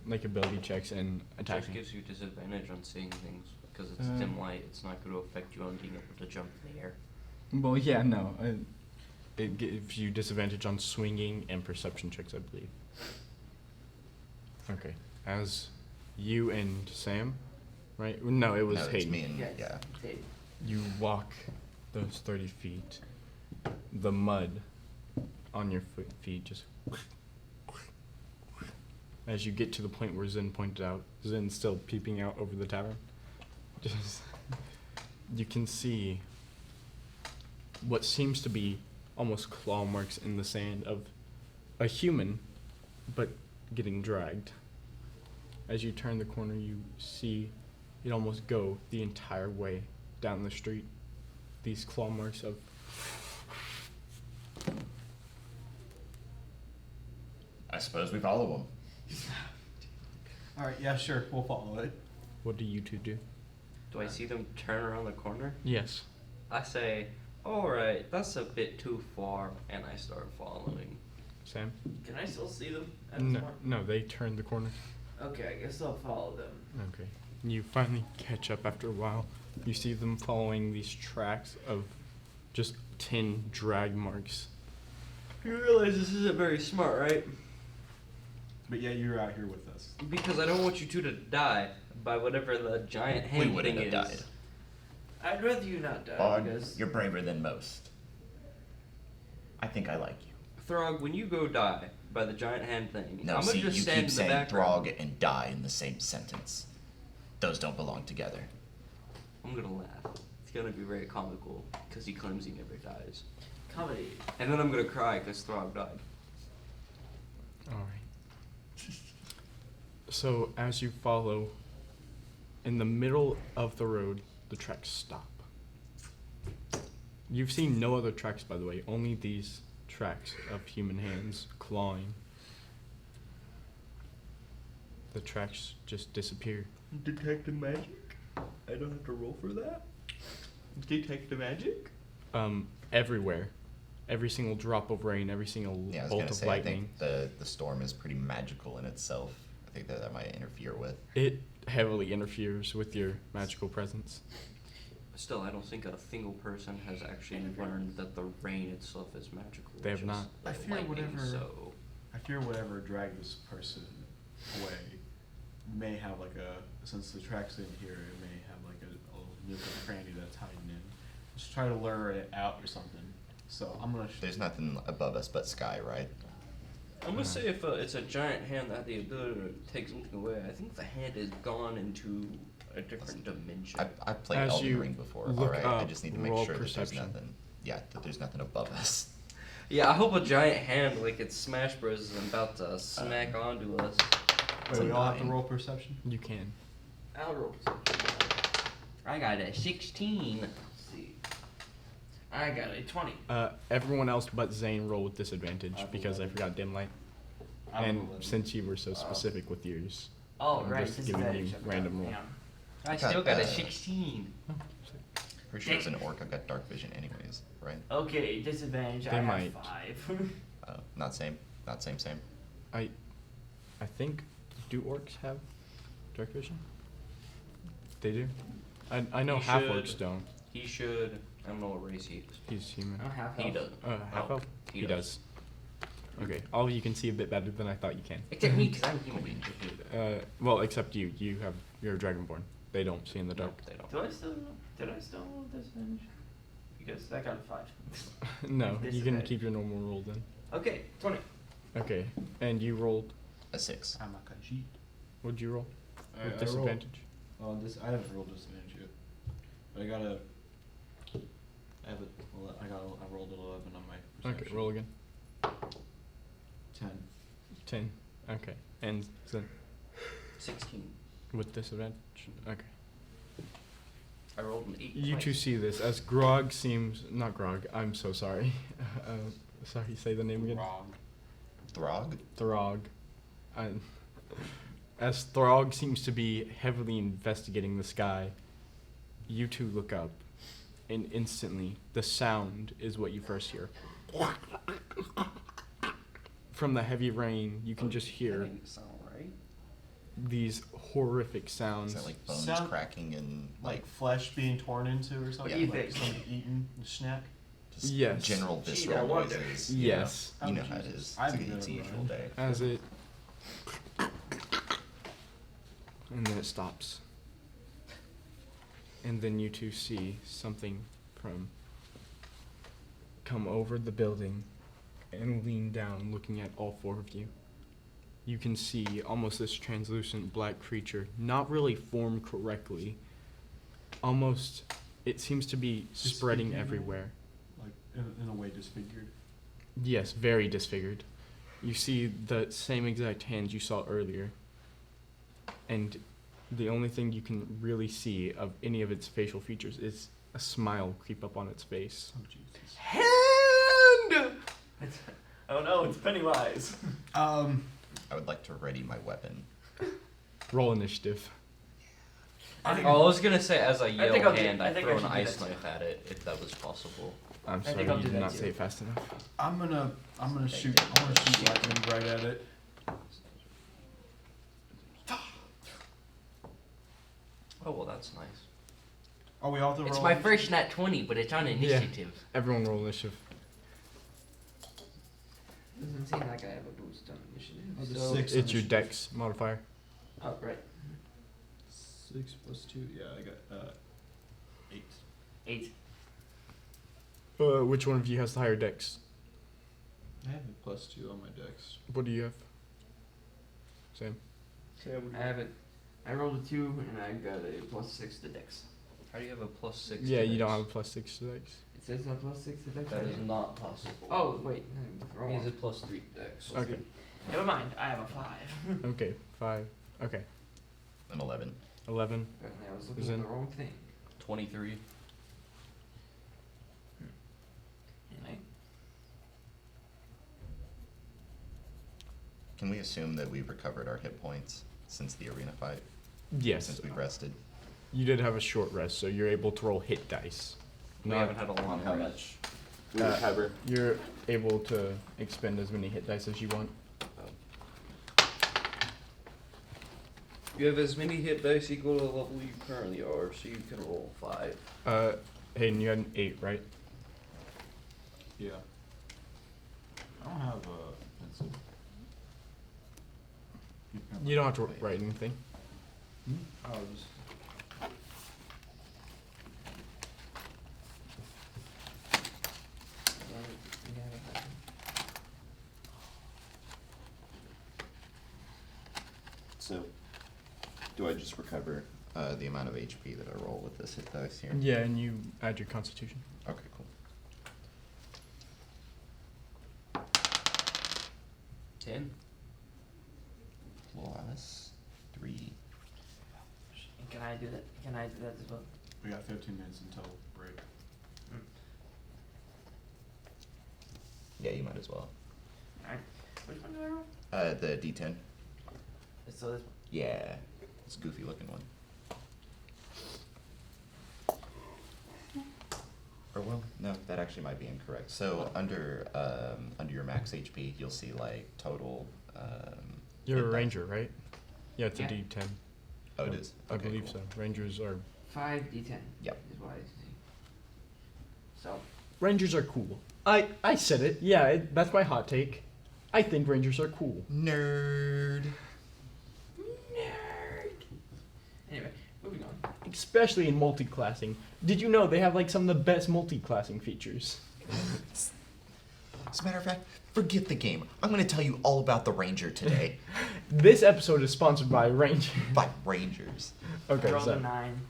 Like ability checks and It just attacking. gives you disadvantage on seeing things because it's Uh, dim light. It's not going to affect you on being able to jump in the air. Well, yeah, no. It gives you disadvantage on swinging and perception checks, I believe. Okay. As you and Sam, right? No, it was No, it's Hayden. me and Yes. yeah. Dave. You walk those 30 feet. The mud on your feet just. As you get to the point where Zen pointed out, Zen's still peeping out over the tavern. Just, you can see what seems to be almost claw marks in the sand of a human, but getting dragged. As you turn the corner, you see it almost go the entire way down the street. These claw marks of. I suppose we follow them. All right. Yeah. Sure. We'll follow it. What do you two do? Do I see them turn around the corner? Yes. I say, alright, that's a bit too far, and I start following. Sam? Can I still see them at this No, point? no, they turn the corner. Okay, I guess I'll follow them. Okay. You finally catch up after a while. You see them following these tracks of just tin drag marks. You realize this isn't very smart, right? But yeah, you're out here with us. Because I don't want you two to die by whatever the giant We hand wouldn't thing have is. died. I'd rather you not die Bard, because you're braver than most. I think I like you. Throg, when you go die by the giant hand thing, No, I'm see, gonna just you stand keep in the saying background. Throg and die in the same sentence. Those don't belong together. I'm gonna laugh. It's gonna be very comical because he claims he never dies. Comedy. And then I'm gonna cry because Throg died. All right. So as you follow, in the middle of the road, the tracks stop. You've seen no other tracks, by the way, only these tracks of human hands clawing. The tracks just disappear. Detective magic? I don't have to roll for that? Detective magic? Everywhere. Every single drop of rain, every single Yeah, I was bolt gonna of say, lightning. I think the storm is pretty magical in itself. I think that might interfere with. It heavily interferes with your magical presence. Still, I don't think a single person has actually learned that the rain itself is magical. They have just not. the I fear lightning, whatever- So I fear whatever dragged this person away may have like a, since the track's in here, it may have like a little nook or cranny that's hiding in. Just try to lure it out or something. So I'm gonna. There's nothing above us but sky, right? I'm gonna say if it's a giant hand that had the ability to take something away, I think the hand is gone into a different dimension. I've played As Elden you Ring before. look All right, I up, just need to make roll sure that perception. there's nothing. Yeah, that there's nothing above us. Yeah, I hope a giant hand like it's Smash Bros is about to smack onto us. Wait, we all have to 9. roll perception. You can. I'll roll perception. I got a 16. Let's see. I got a 20. Everyone else but Zane roll with disadvantage I have because I 11. forgot dim light. I'm And 11. since you were so specific with yours. Oh, I'm right. just giving you disadvantage. I forgot. random roll. Hang on. I got, still got a uh, 16. Pretty sure as an orc, I've got dark vision, anyways, right? Okay, disadvantage. They I might. have 5. Not same. Not same. Same. I think, do orcs have dark vision? They do? I know He half should. orcs don't. He should. I don't know what race he is. He's human. I don't have He health. does. Half Oh, elf? he He does. does. Okay, all of you can see a bit better than I thought you can. Except me, because I'm human. Well, except you. You're dragonborn. They don't see in the dark. They don't. Did I still roll disadvantage? Because I got a 5. No, you can Disadvantage. keep your normal roll then. Okay, 20. Okay, and you rolled. A 6. I'm not gonna cheat. What'd you roll? I With rolled- disadvantage? Oh, this I haven't rolled disadvantage yet, but I got a. I have a. Well, I rolled an 11 on my perception. Okay, roll again. 10. 10. Okay, and then 16. with disadvantage. Okay. I rolled an 8. You twice. two see this as Grog seems not Grog. I'm so sorry. Sorry, say the name again. Wrong. Throg? Throg. As Throg seems to be heavily investigating the sky, you two look up, and instantly the sound is what you first hear. From the heavy rain, you can just That hear didn't sound right. these horrific sounds. Is that like bones Sound- cracking and Like flesh being torn into or something. do you like think? something eaten, a snack. just Yes. general Gee, I visceral wonder. noises? Yes. You know Oh, how it Jesus. is. I'm It's like good it's a at usual mine. day. As it. And then it stops. And then you two see something come over the building and lean down, looking at all four of you. You can see almost this translucent black creature, not really formed correctly. Almost, it seems to be spreading Disfigured? everywhere. Like in a way disfigured. Yes, very disfigured. You see the same exact hands you saw earlier. And the only thing you can really see of any of its facial features is a smile creep up on its face. Oh Jesus. Hand! Oh no, it's Pennywise. I would like to ready my weapon. Roll initiative. I think Oh, I was gonna say as I yell think I'll do- hand, I I think throw I an should do ice that too. knife at it if that was possible. I'm think sorry, I'll you do did that not too. say it fast enough. I'm gonna shoot. I'm gonna shoot lightning right at it. Oh well, that's nice. Are we all to It's roll? my first nat 20, but it's on initiative. Everyone roll initiative. Doesn't seem like I have a boost on initiative. Oh, the so- 6 It's your initiative. dex modifier. Oh, right. 6 plus 2. Yeah, I got 8. 8. Which one of you has the higher dex? I have a plus 2 on my dex. What do you have? Sam? I have it I rolled a 2 and I got a +6 to Dex. How do you have a +6? Yeah, to you don't Dex? have a +6 to Dex. It says a +6 to Dex. That right is here. not possible. Oh wait, wrong He's one. a +3 Dex. Okay. Never mind. I have a 5. Okay, 5. Okay, An 11. 11. Apparently I was Is looking at in- the wrong thing. 23. Anyway, Can we assume that we've recovered our hit points since the arena fight? Yes, Since we've rested? you did have a short rest, so you're able to roll hit dice. We Not- haven't had a long How rest. much? We Uh, recover. You're able to expend as many hit dice as you want. You have as many hit dice equal to the level you currently are, so you can roll 5. Hayden, you had an 8, right? Yeah. I don't have a pencil. You don't have to write anything. Oh, just. So, do I just recover the amount of HP that I roll with this hit dice here? Yeah, and you add your constitution. Okay, cool. 10. Plus 3. and can I do that? Can I do that as well? We got 15 minutes until break. Yeah, you might as well. Alright. Which one do I roll? The D10. So this. Yeah, it's a goofy looking one. Or well, no, that actually might be incorrect. So under your max HP, you'll see like total. You're hit a die. ranger, right? Yeah, it's Yeah. a D10. Oh, it is. I Okay, believe cool. so. Rangers are 5d10. Yep. Is what I see. So Rangers are cool. I said it. Yeah, that's my hot take. I think Rangers are cool. Nerd. Anyway, moving on. Especially in multi-classing. Did you know they have like some of the best multi-classing features? As a matter of fact, forget the game. I'm going to tell you all about the Ranger today. This episode is sponsored by Ranger. By Rangers. Okay, I rolled a so 9.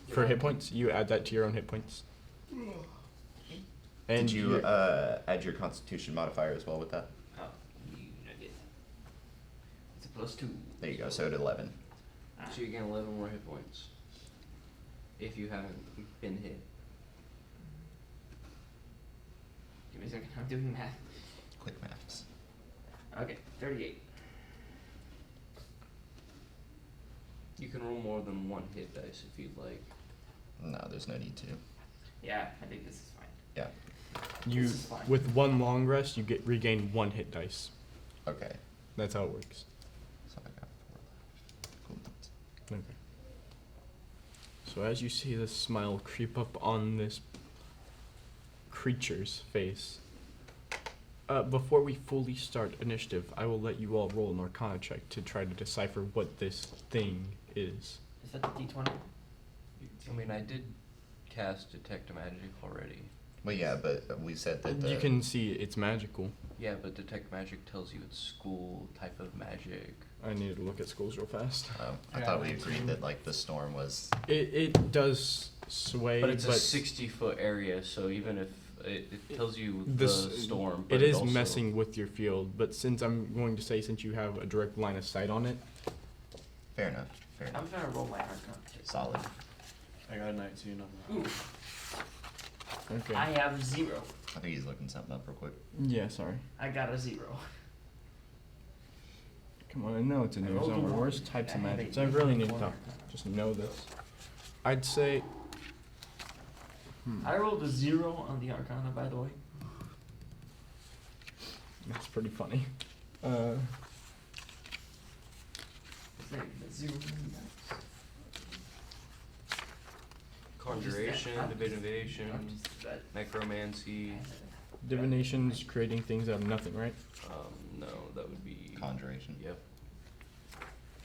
for hit points, you add that to your own hit points. And Did you you're- add your Constitution modifier as well with that? Oh, you nugget. It's a +2. There you go. So at 11. So you gain 11 more hit points. If you haven't been hit. Give me a second. I'm doing math. Quick maths. Okay, 38. You can roll more than 1 hit dice if you'd like. No, there's no need to. Yeah, I think this is fine. Yeah. you This is fine. with one long rest, you get regain 1 hit dice. Okay. That's how it works. So I got 4 left. Cool. Okay. So as you see this smile creep up on this creature's face, before we fully start initiative, I will let you all roll an Arcana check to try to decipher what this thing is. Is that the D20? I mean, I did cast Detect Magic already. Well, yeah, but we said that the, You can see it's magical. Yeah, but Detect Magic tells you it's school type of magic. I needed to look at schools real fast. I Yeah, thought we 19. agreed that like the storm was. It does sway, But it's a 60-foot area, so even if it tells you the This- storm, but it is also, messing with your field. But since I'm going to say, since you have a direct line of sight on it, Fair enough. Fair I'm enough. trying to roll my Arcana. Solid. I got a 19 on that. Ooh, okay. I have 0. I think he's looking something up real quick. Yeah, sorry. I got a 0. Come on, I know it's in I there rolled a somewhere. one. Where's types of I had magic? a I really need to one talk. Arcana. Just know this. I'd say. I rolled a 0 on the Arcana, by the way. That's pretty funny. It's like the 0 Conjuration, I'm Divination, just that. Necromancy. Divination's creating things out of nothing, right? No, that would be. Conjuration. Yep.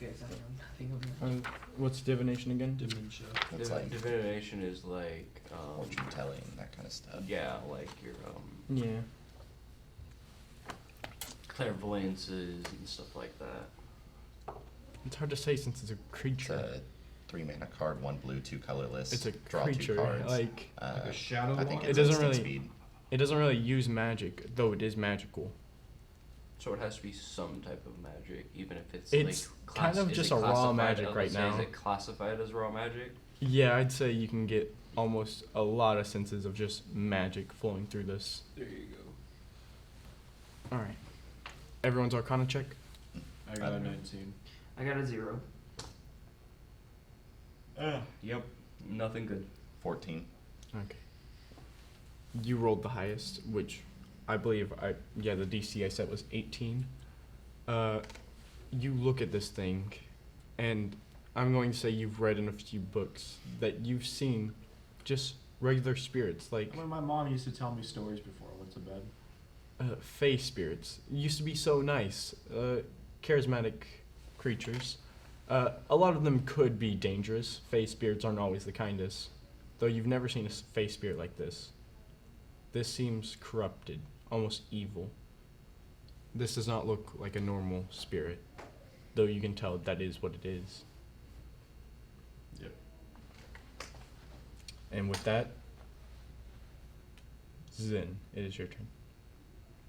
Guys, I know nothing of that. What's divination again? Dementia. That's like Divination is like. fortune telling, that kind of stuff. Yeah, like your Yeah. clairvoyances and stuff like that. It's hard to say since it's a It's creature. a 3-mana card, 1 blue, 2 colorless. It's a Draw creature. 2 cards. Like Like a shadow I think one? it's It doesn't instant really- speed. it doesn't really use magic, though it is magical. So it has to be some type of magic, even if it's It's like kind of is just it a raw classified- magic I was right gonna say, now. Is it classified as raw magic? Yeah, I'd say you can get almost a lot of senses of just magic flowing through this. There you go. All right. Everyone's Arcana check. I got a 19. I got a 0. Yep. Nothing good. 14. Okay. You rolled the highest, which I believe the DC I set was 18. You look at this thing, and I'm going to say you've read in a few books that you've seen just regular spirits, like When my mom used to tell me stories before I went to bed. fey spirits. Used to be so nice, charismatic creatures. A lot of them could be dangerous. Fey spirits aren't always the kindest, though you've never seen a fey spirit like this. This seems corrupted, almost evil. This does not look like a normal spirit, though you can tell that is what it is. Yep. And with that, Zen, it is your turn.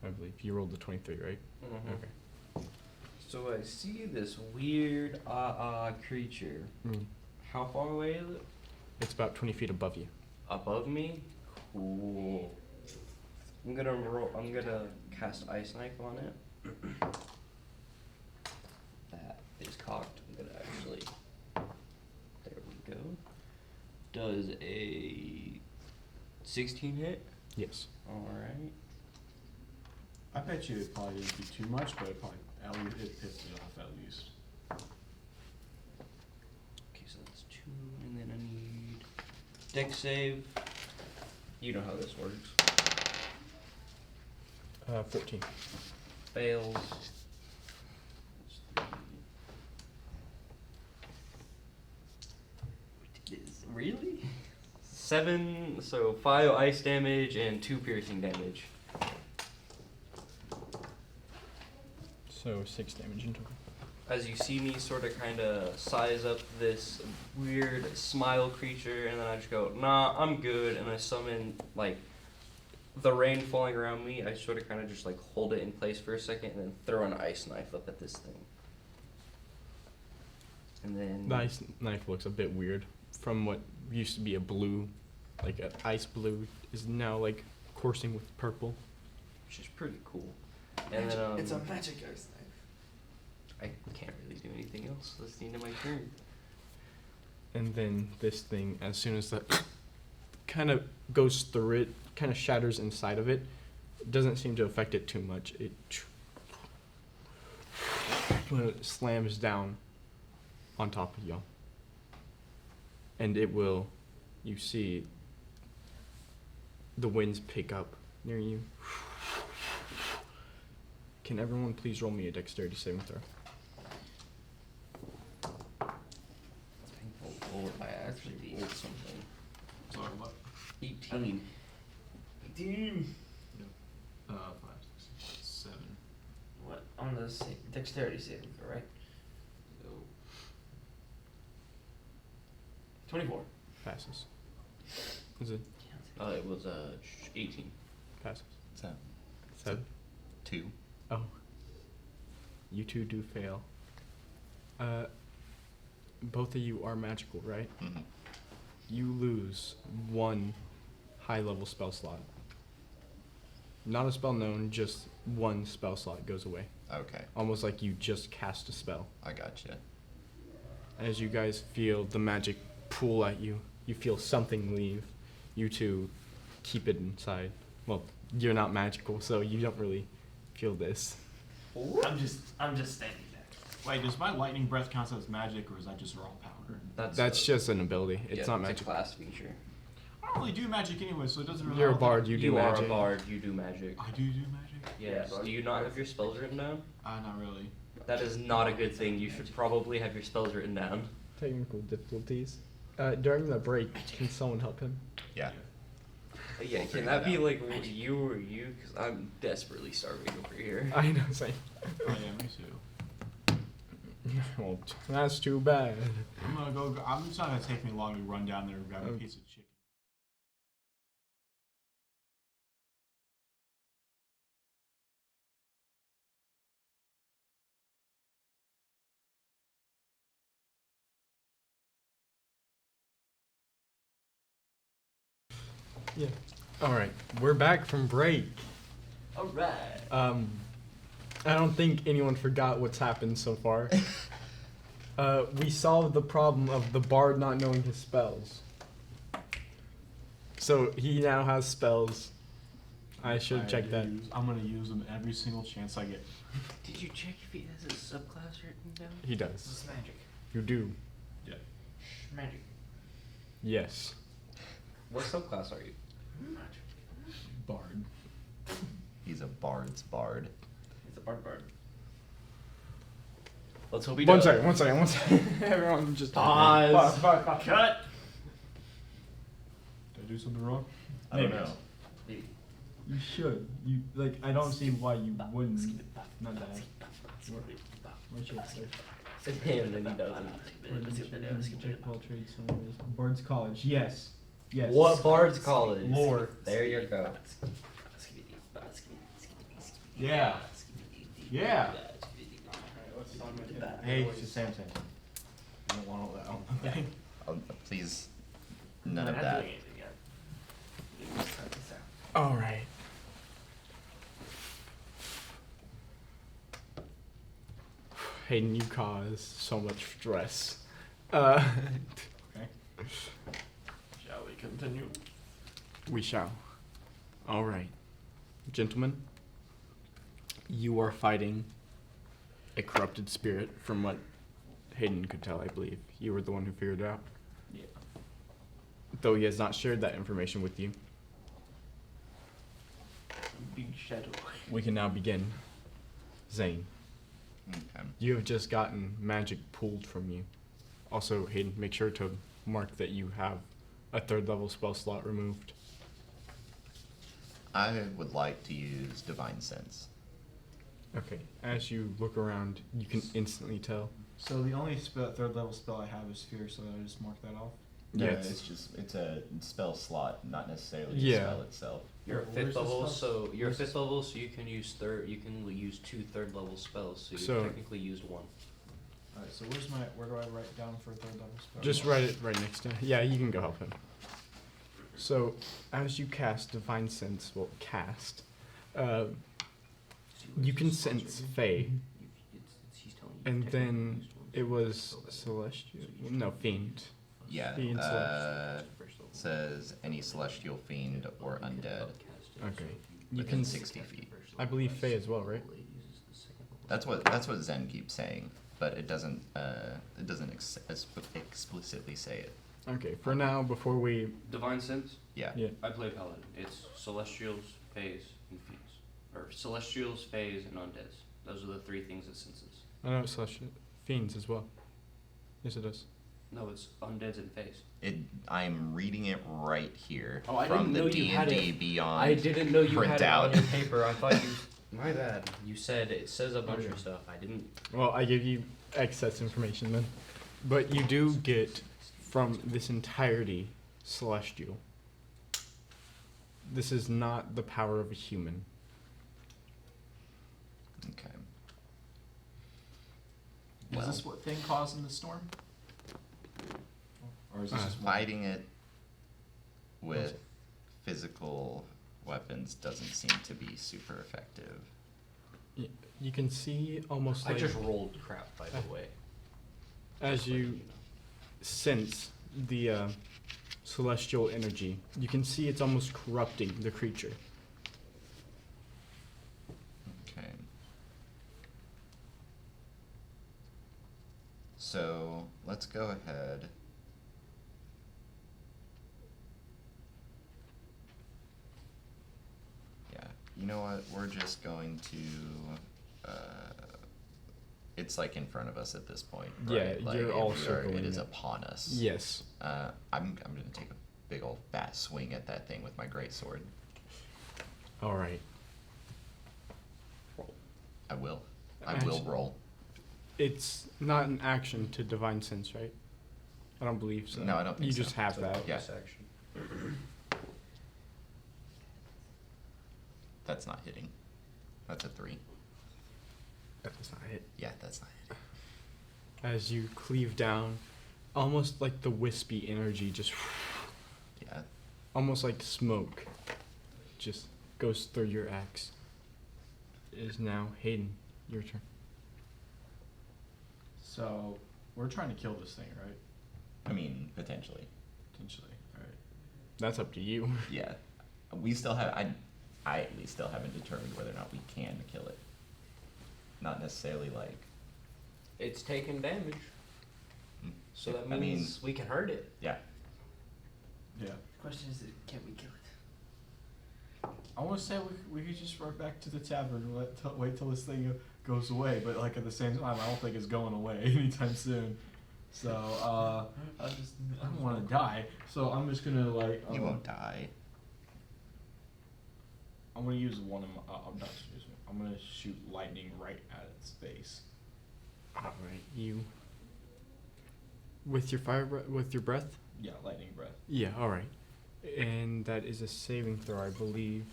I believe you rolled the 23, right? Mhm. Okay. So I see this weird creature. Mm. How far away is it? It's about 20 feet above you. Above me? Cool. I'm gonna cast Ice Knife on it. That is cocked. I'm gonna actually. There we go. Does a 16 hit? Yes. Alright. I bet you it probably didn't do too much, but it probably it pissed it off at least. Okay, so that's 2, and then I need deck save. You know how this works. 14. Fails. That's 3. Really? 7, so 5 ice damage and 2 piercing damage. So 6 damage in total. As you see me sort of kind of size up this weird smile creature, and then I just go, nah, I'm good, and I summon, like, the rain falling around me. I sort of kind of just, like, hold it in place for a second, and then throw an ice knife up at this thing. And then... The ice knife looks a bit weird. From what used to be a blue, like an ice blue, is now like coursing with purple. Which is pretty cool. And then, It's a magic ice knife. I can't really do anything else. That's the end of my turn. And then this thing, as soon as that kind of goes through it, kind of shatters inside of it, doesn't seem to affect it too much. It when it slams down on top of y'all. And it will, you see the winds pick up near you. Can everyone please roll me a dexterity saving throw? Oh, I actually rolled something. Sorry, what? 18. 18. 5, 6, 7. What? On the dexterity saving throw, right? So 24. Passes. Is it? It was 18. Passes. So, 7. 2. Oh. You two do fail. Both of you are magical, right? Mm-hmm. You lose 1 high-level spell slot. Not a spell known, just 1 spell slot goes away. Okay, Almost like you just cast a spell. I gotcha. As you guys feel the magic pull at you, you feel something leave. You two keep it inside. Well, you're not magical, so you don't really feel this. I'm just standing there. Wait, does my lightning breath count as magic, or is that just raw power? That's just an ability. It's not It's magic. a class feature. I don't really do magic anyway, so it doesn't really. You're a I don't think- bard, you do You are magic. a bard. You do magic. I do magic. Yeah. Do you not have your spells written down? Not really. That is not a good thing. You should probably have your spells written down. Technical difficulties. During the break, can someone help him? Yeah. Yeah, We'll can figure that that be out. like you or you? Because I'm desperately starving over here. I know, same. Oh yeah, me too. Well, that's too bad. I'm gonna go. I'm just not gonna take me long to run down there and grab a piece of chicken. Yeah. All right, we're back from break. Alright. I don't think anyone forgot what's happened so far. We solved the problem of the bard not knowing his spells. So he now has spells. I should check that. I'm gonna use them every single chance I get. Did you check if he has a subclass written down? He does. This is magic. You do. Yeah. Magic. Yes. What subclass are you? Magic. Bard. He's a bard's bard. It's a bard. Let's hope he One does. second. Everyone just Pause. Cut! Did I do something wrong? I don't know. You should. You like. I don't see why you wouldn't. Not that. Where should I start? And then he doesn't. Jack of all trades. Bard's College. Yes. Yes. What Bard's College? Lore. There you go. Yeah. Yeah. Hey, it's the same thing. I don't want all that on the thing. Please, none I'm of not that. doing anything yet. Let's cut this out. All right. Hayden, you cause so much stress. Okay. Shall we continue? We shall. All right, gentlemen. You are fighting a corrupted spirit, from what Hayden could tell. I believe you were the one who figured it out. Yeah. Though he has not shared that information with you. Big shadow. We can now begin. Zane, Okay. you have just gotten magic pulled from you. Also, Hayden, make sure to mark that you have a 3rd level spell slot removed. I would like to use Divine Sense. Okay, as you look around, you can instantly tell. So the only 3rd level spell I have is Fear, so I just mark that off. No, Yeah, it's a spell slot, not necessarily Yeah. the spell itself. You're a Where's fifth the level, spell? so you're a Where's the fifth level, so you can use two third level spells. So you So- technically used one. Alright, so where do I write down for 3rd level spell? Just write it right next to. Yeah, you can go help him. So, as you cast Divine Sense, you can sense Fae, and then it was Celestial. No, Fiend. Yeah. Fiend Says any celestial fiend or undead Okay. You within can. 60 feet. I believe Fae as well, right? That's what Zen keeps saying, but it doesn't explicitly say it. Okay. For now, before we. Divine Sense. Yeah. Yeah. I play Paladin. It's Celestials, Faes, and Fiends. Or Celestials, Faes, and Undeads. Those are the 3 things it senses. I know it's Celestial Fiends as well. Yes, it does. No, it's Undeads and Faes. I'm reading it right here Oh, I from didn't the know you had D&D it. Beyond. I didn't know you had it on printout. your paper. I thought you. My bad. You said it says a bunch of stuff. I didn't. Well, I give you excess information then. But you do get from this entirety celestial. This is not the power of a human. Okay. Is Well. this what thing causing the storm? Or is this just Fighting it with physical weapons doesn't seem to be super effective. You can see almost I like just rolled crap, by the way. as you sense the celestial energy, you can see it's almost corrupting the creature. Okay. So let's go ahead. Yeah, you know what? We're just going to. It's like in front of us at this point. Yeah, Right? Like, you're all we are- circling It is it. upon us. Yes. I'm gonna take a big old fat swing at that thing with my greatsword. All right. I will. I Imagine- will roll. It's not an action to divine sense, right? I don't believe so. No, I don't think You so. just have that. Yeah. Section. That's not hitting. That's a 3. That's not it. Yeah, that's not hitting. As you cleave down, almost like the wispy energy just Yeah. almost like smoke just goes through your axe. It is now Hayden, your turn. So we're trying to kill this thing, right? I mean, potentially. Potentially. All right. That's up to you. Yeah. We still have. I at least still haven't determined whether or not we can kill it. Not necessarily like. It's taking damage, so that I mean, means we can hurt it. yeah. Yeah. Question is, can we kill it? I want to say we could just run back to the tavern and wait till this thing goes away, but like at the same time, I don't think it's going away anytime soon. So I don't want to die. So I'm just gonna like. You won't die. I'm gonna use one of my. I'm gonna shoot lightning right at its face. All right, you. With your with your breath. Yeah, lightning breath. Yeah. All right. And that is a saving throw, I believe.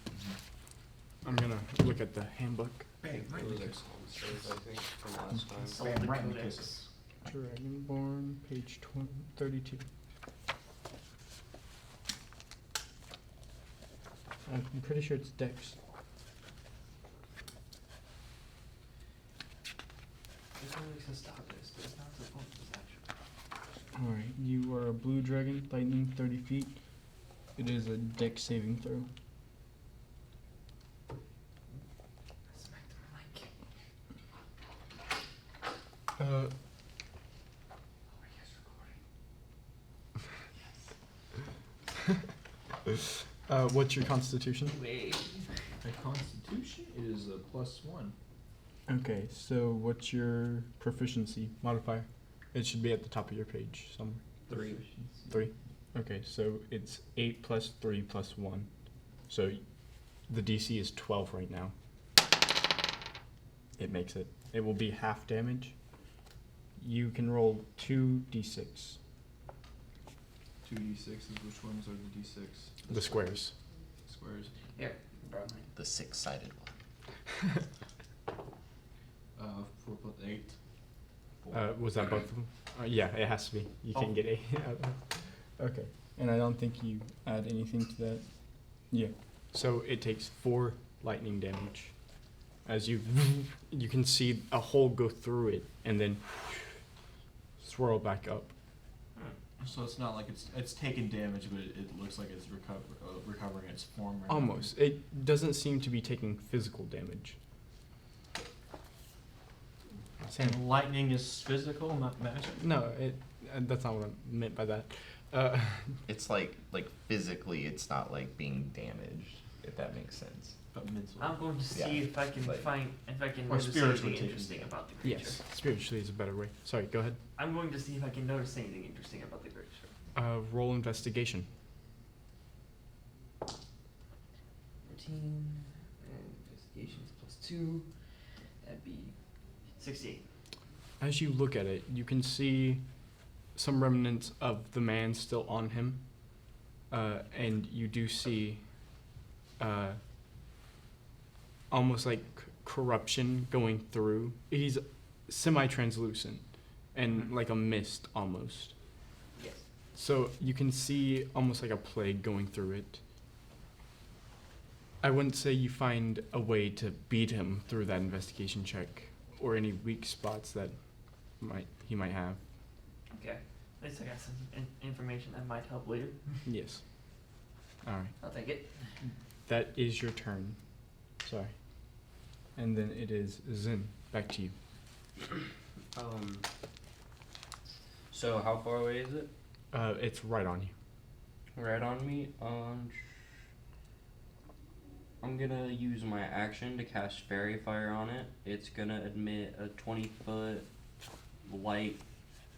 I'm gonna look at the handbook. Bang! Right in the kiss. I think from last time. Consult Bam, the right in the codex. kisses. Dragonborn, page 32. I'm pretty sure it's Dex. There's no reason to stop this. There's not the point of this action. Alright, you are a blue dragon, lightning 30 feet. It is a Dex saving throw. Smack the mic. Uh, what's your constitution? Wait. My constitution is a +1. Okay, so what's your proficiency modifier? It should be at the top of your page somewhere. 3. 3? Okay, so it's 8 plus 3 plus 1. So the DC is 12 right now. It makes it. It will be half damage. You can roll 2d6. 2d6 is which ones are the d6? The squares. Squares. Here, bro. The 6-sided one. 4 plus 8. Was that both of them? Yeah, it has to be. You Oh. can get 8. Okay. And I don't think you add anything to that. Yeah. So it takes 4 lightning damage. As you can see a hole go through it and then swirl back up. So it's not like it's taken damage, but it looks like it's recovering its form. Right now. Almost. It doesn't seem to be taking physical damage. And lightning is physical, not magic. No, that's not what I meant by that. It's like physically, it's not like being damaged. If that makes sense. But mentally. I'm going to see Yeah, if I can like- if Or notice spiritually anything taken interesting damage. about the creature. Yes, spiritually is a better way. Sorry, go ahead. I'm going to see if I can notice anything interesting about the creature. Roll investigation. 13, and investigations +2. That'd be 68. As you look at it, you can see some remnants of the man still on him. And you do see almost like corruption going through. He's semi-translucent and like a mist almost. Yes. So you can see almost like a plague going through it. I wouldn't say you find a way to beat him through that investigation check or any weak spots that he might have. Okay. At least I got some information that might help later. Yes. All right. I'll take it. That is your turn. Sorry. And then it is Zin. Back to you. So how far away is it? It's right on you. Right on me. I'm gonna use my action to cast Fairy Fire on it. It's gonna emit a 20-foot light,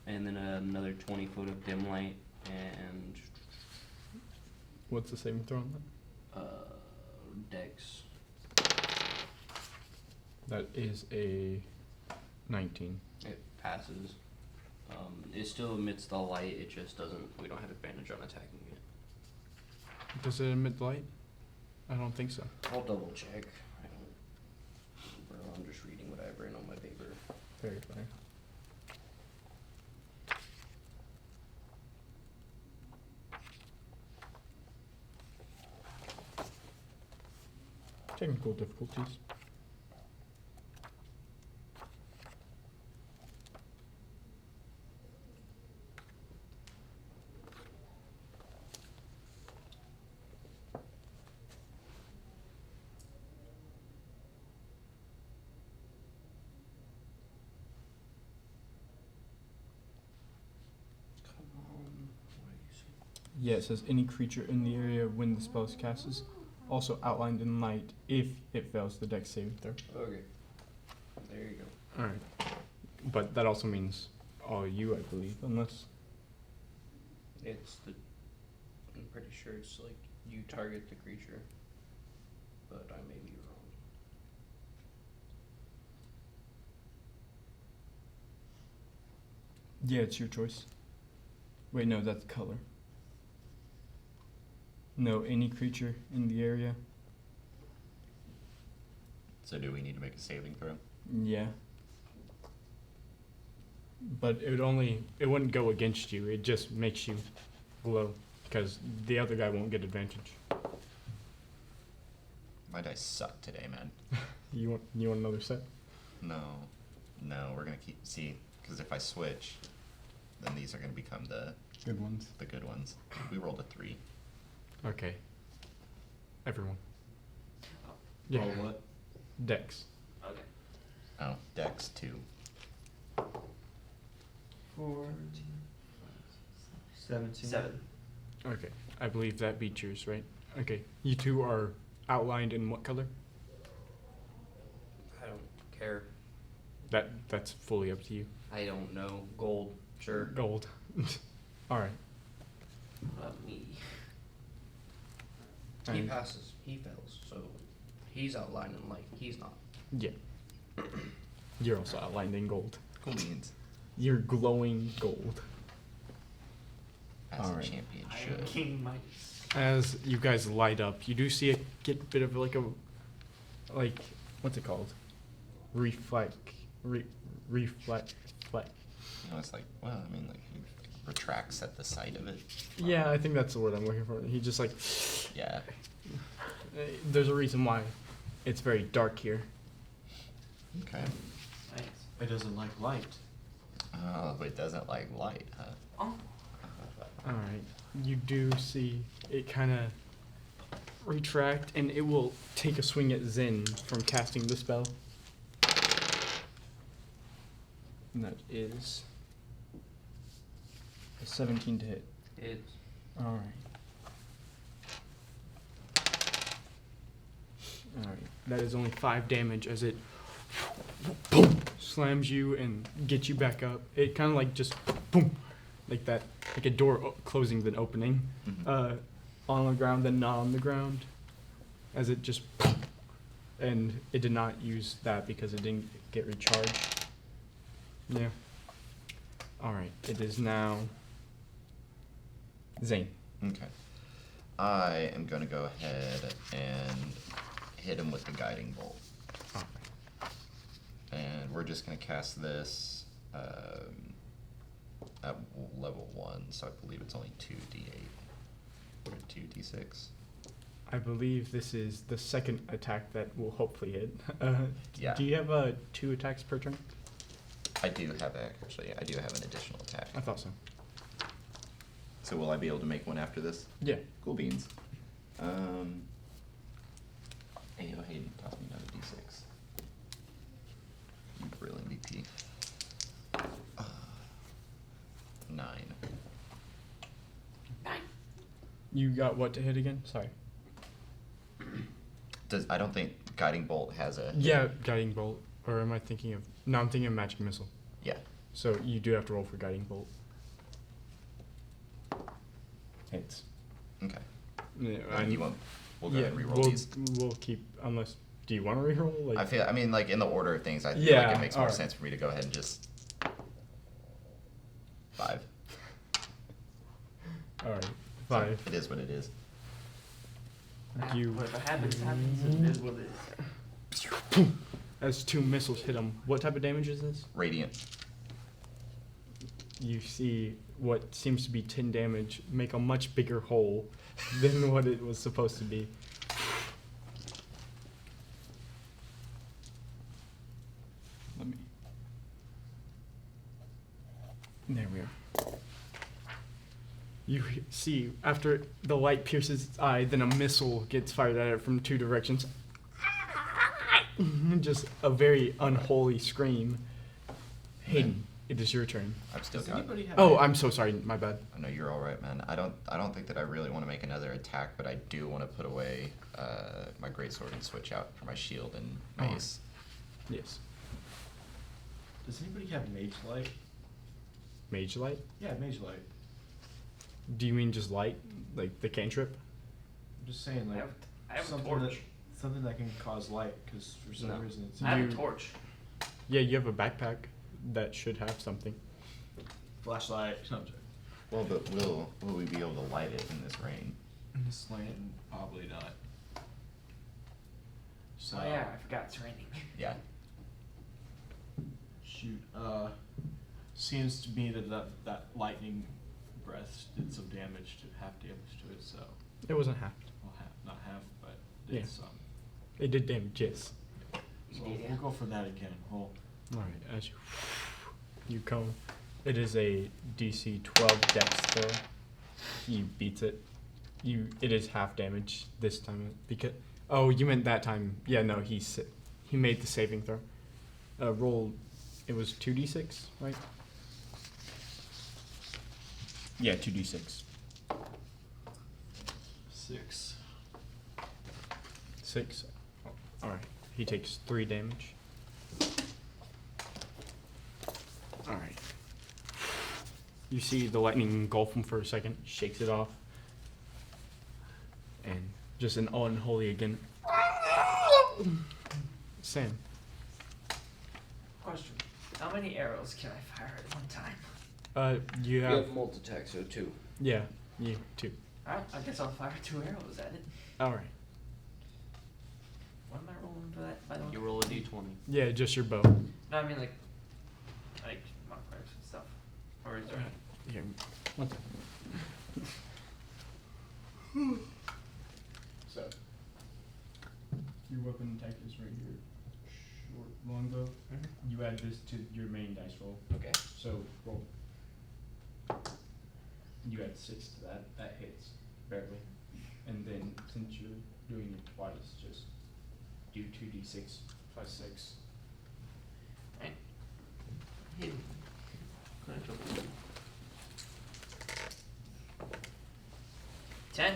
and then another 20-foot of dim light, and What's the saving throw on that? Dex. That is a 19. It passes. It still emits the light. It just doesn't. We don't have advantage on attacking it. Does it emit light? I don't think so. I'll double check. I don't. Bro, I'm just reading what I've written on my paper. Very fair. Technical difficulties. Come on. What are you saying? Yeah, it says any creature in the area when the spell is cast is also outlined in light if it fails the dex saving throw. Okay. There you go. Alright. But that also means all you, I believe, unless... It's the. I'm pretty sure it's like you target the creature, but I may be wrong. Yeah, it's your choice. Wait, no, that's color. No, any creature in the area. So do we need to make a saving throw? Yeah. But it wouldn't go against you. It just makes you glow because the other guy won't get advantage. My dice suck today, man. You want another set? No, we're gonna keep because if I switch, then these are gonna become the Good ones. good ones. We rolled a 3. Okay. Everyone. Yeah. Roll what? Dex. Okay. Oh, Dex 2. 4, 17. 7. Okay. I believe that beats yours, right? Okay. You two are outlined in what color? I don't care. That's fully up to you. I don't know. Gold. Sure. Gold. All right. What about me? He And- passes. He fails. So he's outlined in light. He's not. Yeah. You're also outlined in gold. Cool beans. You're glowing gold. As All a right. champion I am should. King Midas. As you guys light up, you do see get a bit of like what's it called? Reflect. You know, it's like, well, I mean, like he retracts at the sight of it. Yeah, I think that's the word I'm looking for. He just like, Yeah. there's a reason why it's very dark here. Okay. Nice. It doesn't like light. Oh, but it doesn't like light, huh? Oh. All right, you do see it kind of retract, and it will take a swing at Zen from casting the spell. And that is a 17 to hit. It's All right. All right. That is only 5 damage as it boom slams you and gets you back up. It kind of like just boom, like that, like a door closing then opening, Mhm. on the ground then not on the ground, as it just, and it did not use that because it didn't get recharged. Yeah. All right. It is now Zane. Okay. I am going to go ahead and hit him with the guiding bolt. All right. And we're just going to cast this at level 1, so I believe it's only 2d8 or 2d6. I believe this is the second attack that will hopefully hit. Yeah. Do you have 2 attacks per turn? I do have an additional attack. I thought so. So will I be able to make one after this? Yeah. Cool beans. Ayo Hayden, toss me another d6. You real MVP. 9. You got what to hit again? Sorry. I don't think guiding bolt has a. Yeah, guiding bolt. Or am I thinking of? No, I'm thinking of magic missile. Yeah. So you do have to roll for guiding bolt. Hits. Okay. Yeah, And you want? We'll go ahead and reroll we'll, these. We'll keep unless. Do you want to reroll? Like, I mean, like in the order of things, I feel Yeah, like it makes more alright. sense for me to go ahead and just All right, 5. It is what it is. You Whatever happens, happens. It is what it is. as 2 missiles hit him. What type of damage is this? Radiant. You see what seems to be 10 damage make a much bigger hole than what it was supposed to be. Let me. There we are. You see, after the light pierces its eye, then a missile gets fired at it from 2 directions. Just a very unholy scream. Hayden, it is your turn. I've still Does got. anybody have? Oh, I'm so sorry. My bad. I know you're all right, man. I don't think that I really want to make another attack, but I do want to put away my greatsword and switch out for my shield and Oh. mace. Yes. Does anybody have mage light? Mage light? Yeah, mage light. Do you mean just light? Like the cantrip? I'm just saying, I like have a something torch. something that can cause light, because for some No. reason it's I have You- a torch. Yeah, you have a backpack that should have something. flashlight. No, I'm joking. Well, but will we be able to light it in this rain? In this lane, probably not. So Oh yeah, I forgot it's raining. Yeah. shoot. Seems to me that lightning breath did some damage to half damage to it. So It wasn't half. well, not half, but did Yeah. some. It did damage, yes. So did, yeah. we'll go for that again. Well, Alright, as you come. It is a DC 12 dex throw. He beats it. It is half damage this time because you meant that time. Yeah, no, he made the saving throw. Roll it was 2d6, right? Yeah, 2d6. 6. 6. Alright. He takes 3 damage. Alright. You see the lightning engulf him for a second, shakes it off. And just an unholy again. Sam. Question: how many arrows can I fire at one time? You You have have multi-attack, so 2. yeah, you too. Alright, I guess I'll fire 2 arrows at it. Alright. What am I rolling for that? By the way? You roll a d20. Yeah, just your bow. No, I mean like modifiers and stuff. Or is there? Here, one second. So, your weapon attack is right here. Short longbow. You add this to your main dice roll. Okay. So roll. You add 6 to that. That hits barely. And then since you're doing it twice, just do 2d6 plus 6. Right. Hidden. Can I trouble? 10.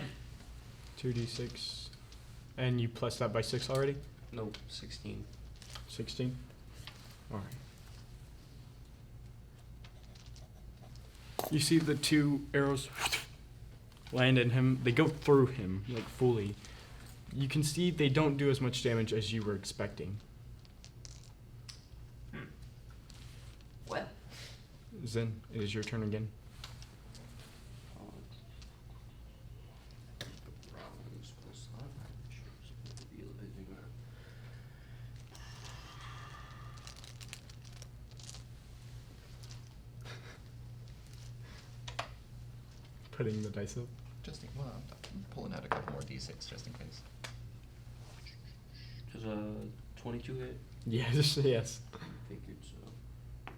2d6. And you plus that by 6 already? Nope, 16. 16? Alright. You see the 2 arrows land in him. They go through him, like fully. You can see they don't do as much damage as you were expecting. Well, Zen, it is your turn again. Bronze plus Putting the dice up. Just well, I'm pulling out a couple more d6 just in case. Does a 22 hit? Yes, yes. Figured so.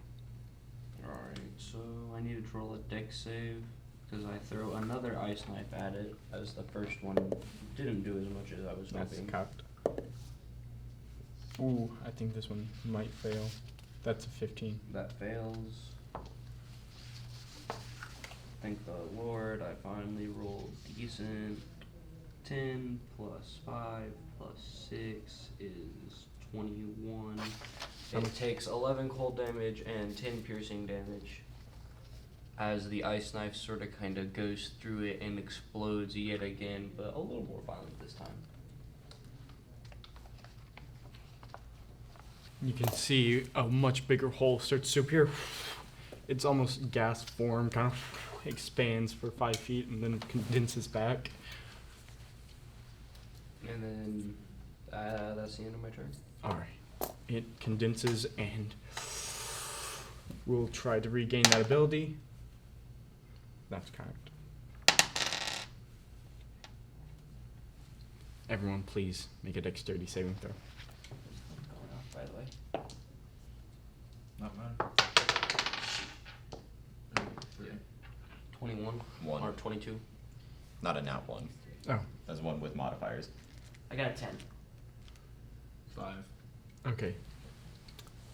Alright, so I needed to roll a dex save because I throw another ice knife at it as the first one didn't do as much as I was That's hoping. cocked. Ooh, I think this one might fail. That's a 15. That fails. Thank the Lord, I finally rolled decent. 10 plus 5 plus 6 is 21. It takes 11 cold damage and 10 piercing damage as the ice knife sort of kind of goes through it and explodes yet again, but a little more violent this time. You can see a much bigger hole starts to appear. It's almost gas form, kind of expands for 5 feet and then condenses back. And then that's the end of my turn. Alright. It condenses and we'll try to regain that ability. That's correct. Everyone, please make a dexterity saving throw. Going off, by the way. Not mine. 21 1. or 22. Not a nat 1. Oh, That's one with modifiers. I got a 10. 5. okay.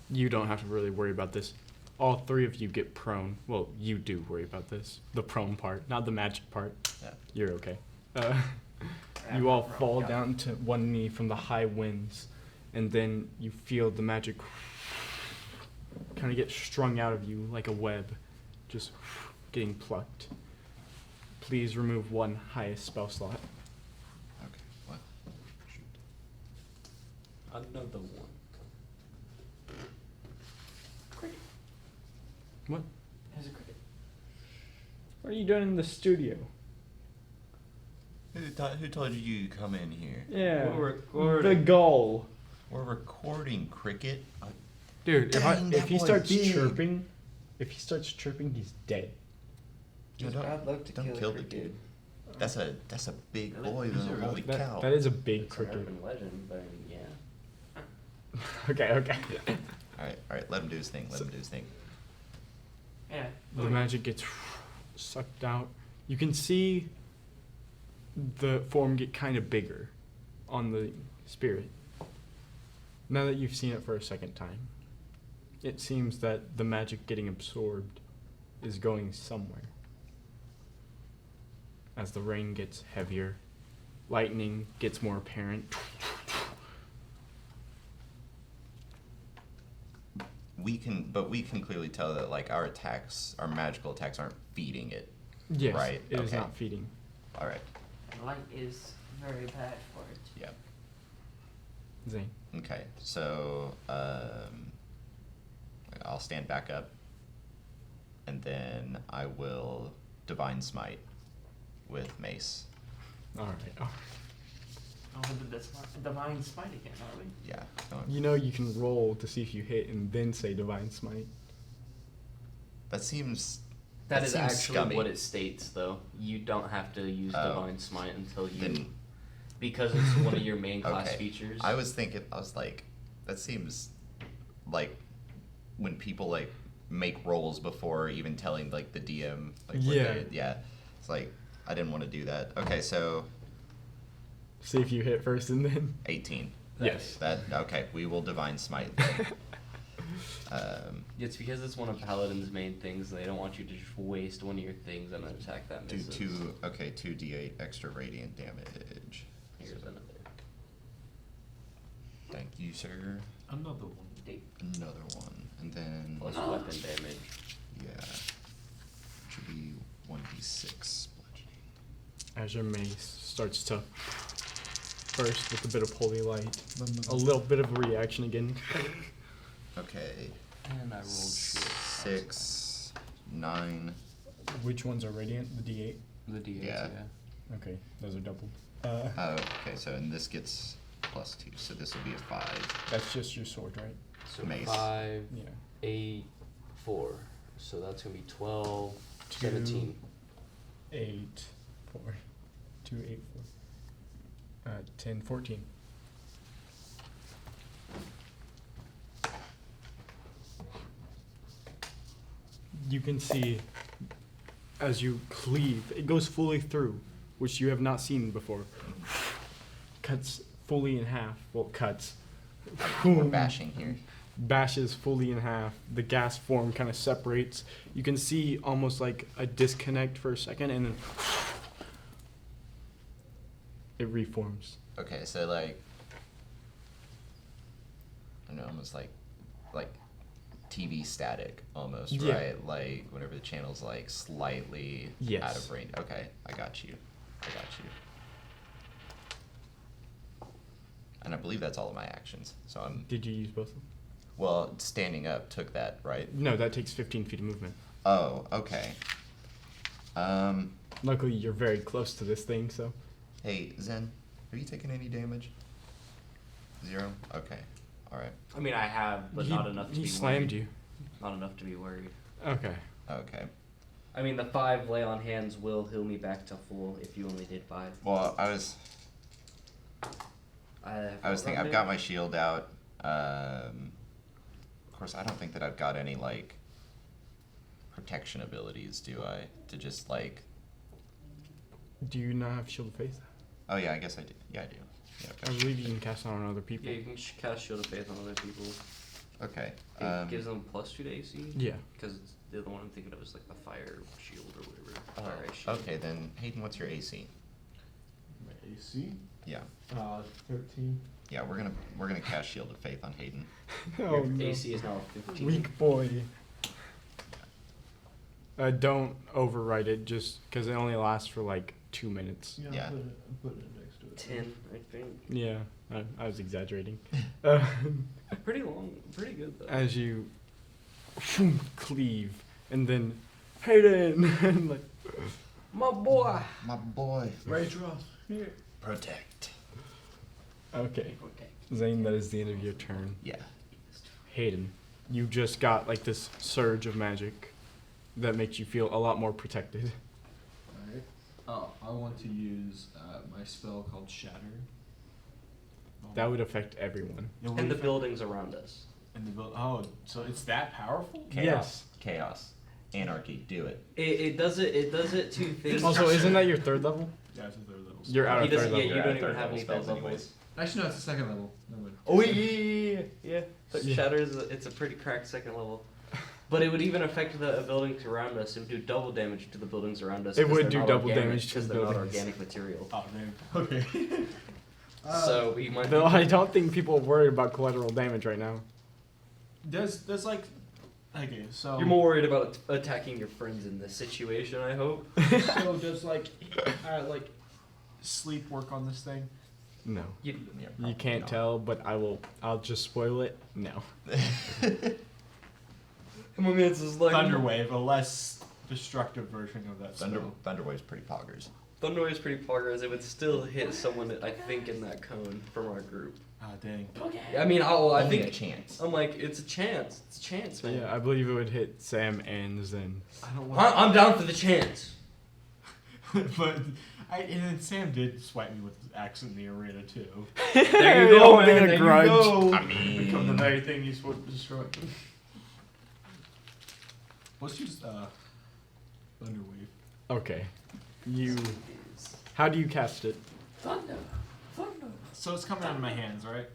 You don't have to really worry about this. All 3 of you get prone. Well, you do worry about this. The prone part, not the magic part. Yeah. You're okay. You all fall down to one knee from the high winds, and then you feel the magic kind of get strung out of you like a web, just getting plucked. Please remove 1 highest spell slot. Okay. What? Another one. Cricket. What? There's a cricket. What are you doing in the studio? Who told you to come in here? Yeah. We're recording. The gull. We're recording, Cricket. Dude, Dang, that if he boy starts big. chirping, he's dead. No, It's don't- bad luck to don't kill, kill a the cricket. dude. That's a big Really? boy, Is it though. really? Holy cow. That is a big It's an cricket. urban legend, but yeah. Okay. Alright, let him do his thing. Let him do his thing. Yeah. The magic gets sucked out. You can see the form get kind of bigger on the spirit. Now that you've seen it for a second time, it seems that the magic getting absorbed is going somewhere. As the rain gets heavier, lightning gets more apparent. We can clearly tell that like our magical attacks aren't feeding it. Yes, Right, it is okay. not feeding. All right. And light is very bad for it. Yeah. Zane. Okay. So I'll stand back up, and then I will divine smite with mace. Alright. Oh, the divine smite again, are we? Yeah. going- You know you can roll to see if you hit and then say divine smite. That seems. That is seems actually scummy. what it states, though. You don't have to use Oh. Divine Smite until you, Then- because it's one of your main class Okay. features. I was like, that seems like when people like make rolls before even telling like the DM like what Yeah. yeah. It's like I didn't want to do that. Okay, so See if you hit first and then. 18. Yes. That okay, we will divine smite. It's because it's one of Paladin's main things. They don't want you to just waste one of your things and then attack that do misses. 2d8 extra radiant damage. Here's another. Thank you, sir. Another one. Another one. And then Plus weapon damage. yeah. Should be 1d6 bludgeoning. As your mace starts to burst with a bit of holy light, a little bit of a reaction again. Okay. And I rolled shit. 6, 9. Which ones are radiant? The D8. The D8, Yeah. Okay, those are doubled. Oh, okay, so and this gets +2, so this will be a 5. That's just your sword, right? So Mace. 5, Yeah. 8, 4. So that's going to be 12, Two. 17. 8, 4, 2, 8, 4. 10, 14. You can see as you cleave, it goes fully through, which you have not seen before. Cuts fully in half. Well, cuts. We're bashing here. Bashes fully in half. The gas form kind of separates. You can see almost like a disconnect for a second, and then it reforms. Okay, so like I don't know, almost like TV static almost, Yeah. right? Like whenever the channel's like slightly Yes. out of range. Okay, I got you. And I believe that's all of my actions. So I'm Did you use both of them? well, standing up took that, right? No, that takes 15 feet of movement. Oh, okay. Luckily, you're very close to this thing, so. Hey, Zen, have you taken any damage? 0? Okay. Alright. I mean, I have, but not enough to He be slammed worried. you. Not enough to be worried. Okay. Okay. I mean, the 5 lay on hands will heal me back to full if you only did 5. Well, I was thinking, I've got my shield out. Of course, I don't think that I've got any, like, protection abilities, do I? To just, like... Do you not have Shield of Faith? Oh, yeah, I guess I do. Yeah, I do. Yeah, I believe you can cast it on other people. Yeah, you can cast Shield of Faith on other people. okay. It gives them +2 to AC. Yeah. Because the other one I'm thinking of is like the fire shield or whatever. Oh, Fire ice shield. okay, then, Hayden, what's your AC? My AC? Yeah. 13. Yeah, we're gonna cast Shield of Faith on Hayden. Oh, Your no. AC is now 15. Weak boy. Don't overwrite it just because it only lasts for like 2 minutes. Yeah. Put it next to it. 10, I think. Yeah, I was exaggerating. Pretty long. Pretty good though. As you cleave and then Hayden and like My boy. My boy. Rage Ross, here. Protect. okay. Zane, that is the end of your turn. Yeah. Hayden, you just got like this surge of magic that makes you feel a lot more protected. Alright. Oh, I want to use my spell called Shatter. That would affect everyone. And the buildings around us. And the build. Oh, so it's that powerful? Chaos. Chaos. Anarchy. Do it. It does it 2 things. Also, isn't that your 3rd level? Yeah, it's a third level. You're out He of doesn't. 3rd Yeah, level. you You're don't at even third have level any spells spells anyways. anyways. Actually, no, it's a second level. Never mind. Oh yeah. Yeah. Shatter is it's a pretty cracked 2nd level. But it would even affect the buildings around us. It would do double damage to the buildings around us. It would do double damage to because the they're not buildings. organic material. Oh, man. Okay. So we might. Though I don't think people are worried about collateral damage right now. There's like. Okay, so. You're more worried about attacking your friends in this situation, I hope. So does like sleep work on this thing? No. You, Yeah, You probably can't not. tell, but I'll just spoil it. No. my man's is like Thunderwave, a less destructive version of that spell. Thunderwave's pretty poggers. Thunderwave is pretty poggers. It would still hit someone, I think, in that cone from our group. Ah, dang. I mean, I Only think a chance. I'm like, it's a chance. It's a chance, man. Yeah, I believe it would hit Sam and Zen. I don't want. I'm down for the chance. But and then Sam did swipe me with his axe in the arena too. There you go, Holding man. a There grudge. you go. I mean, Become the very thing you're supposed to destroy. Let's use Thunderwave. Okay. How do you cast it? Thunder. So it's coming out of my hands, right?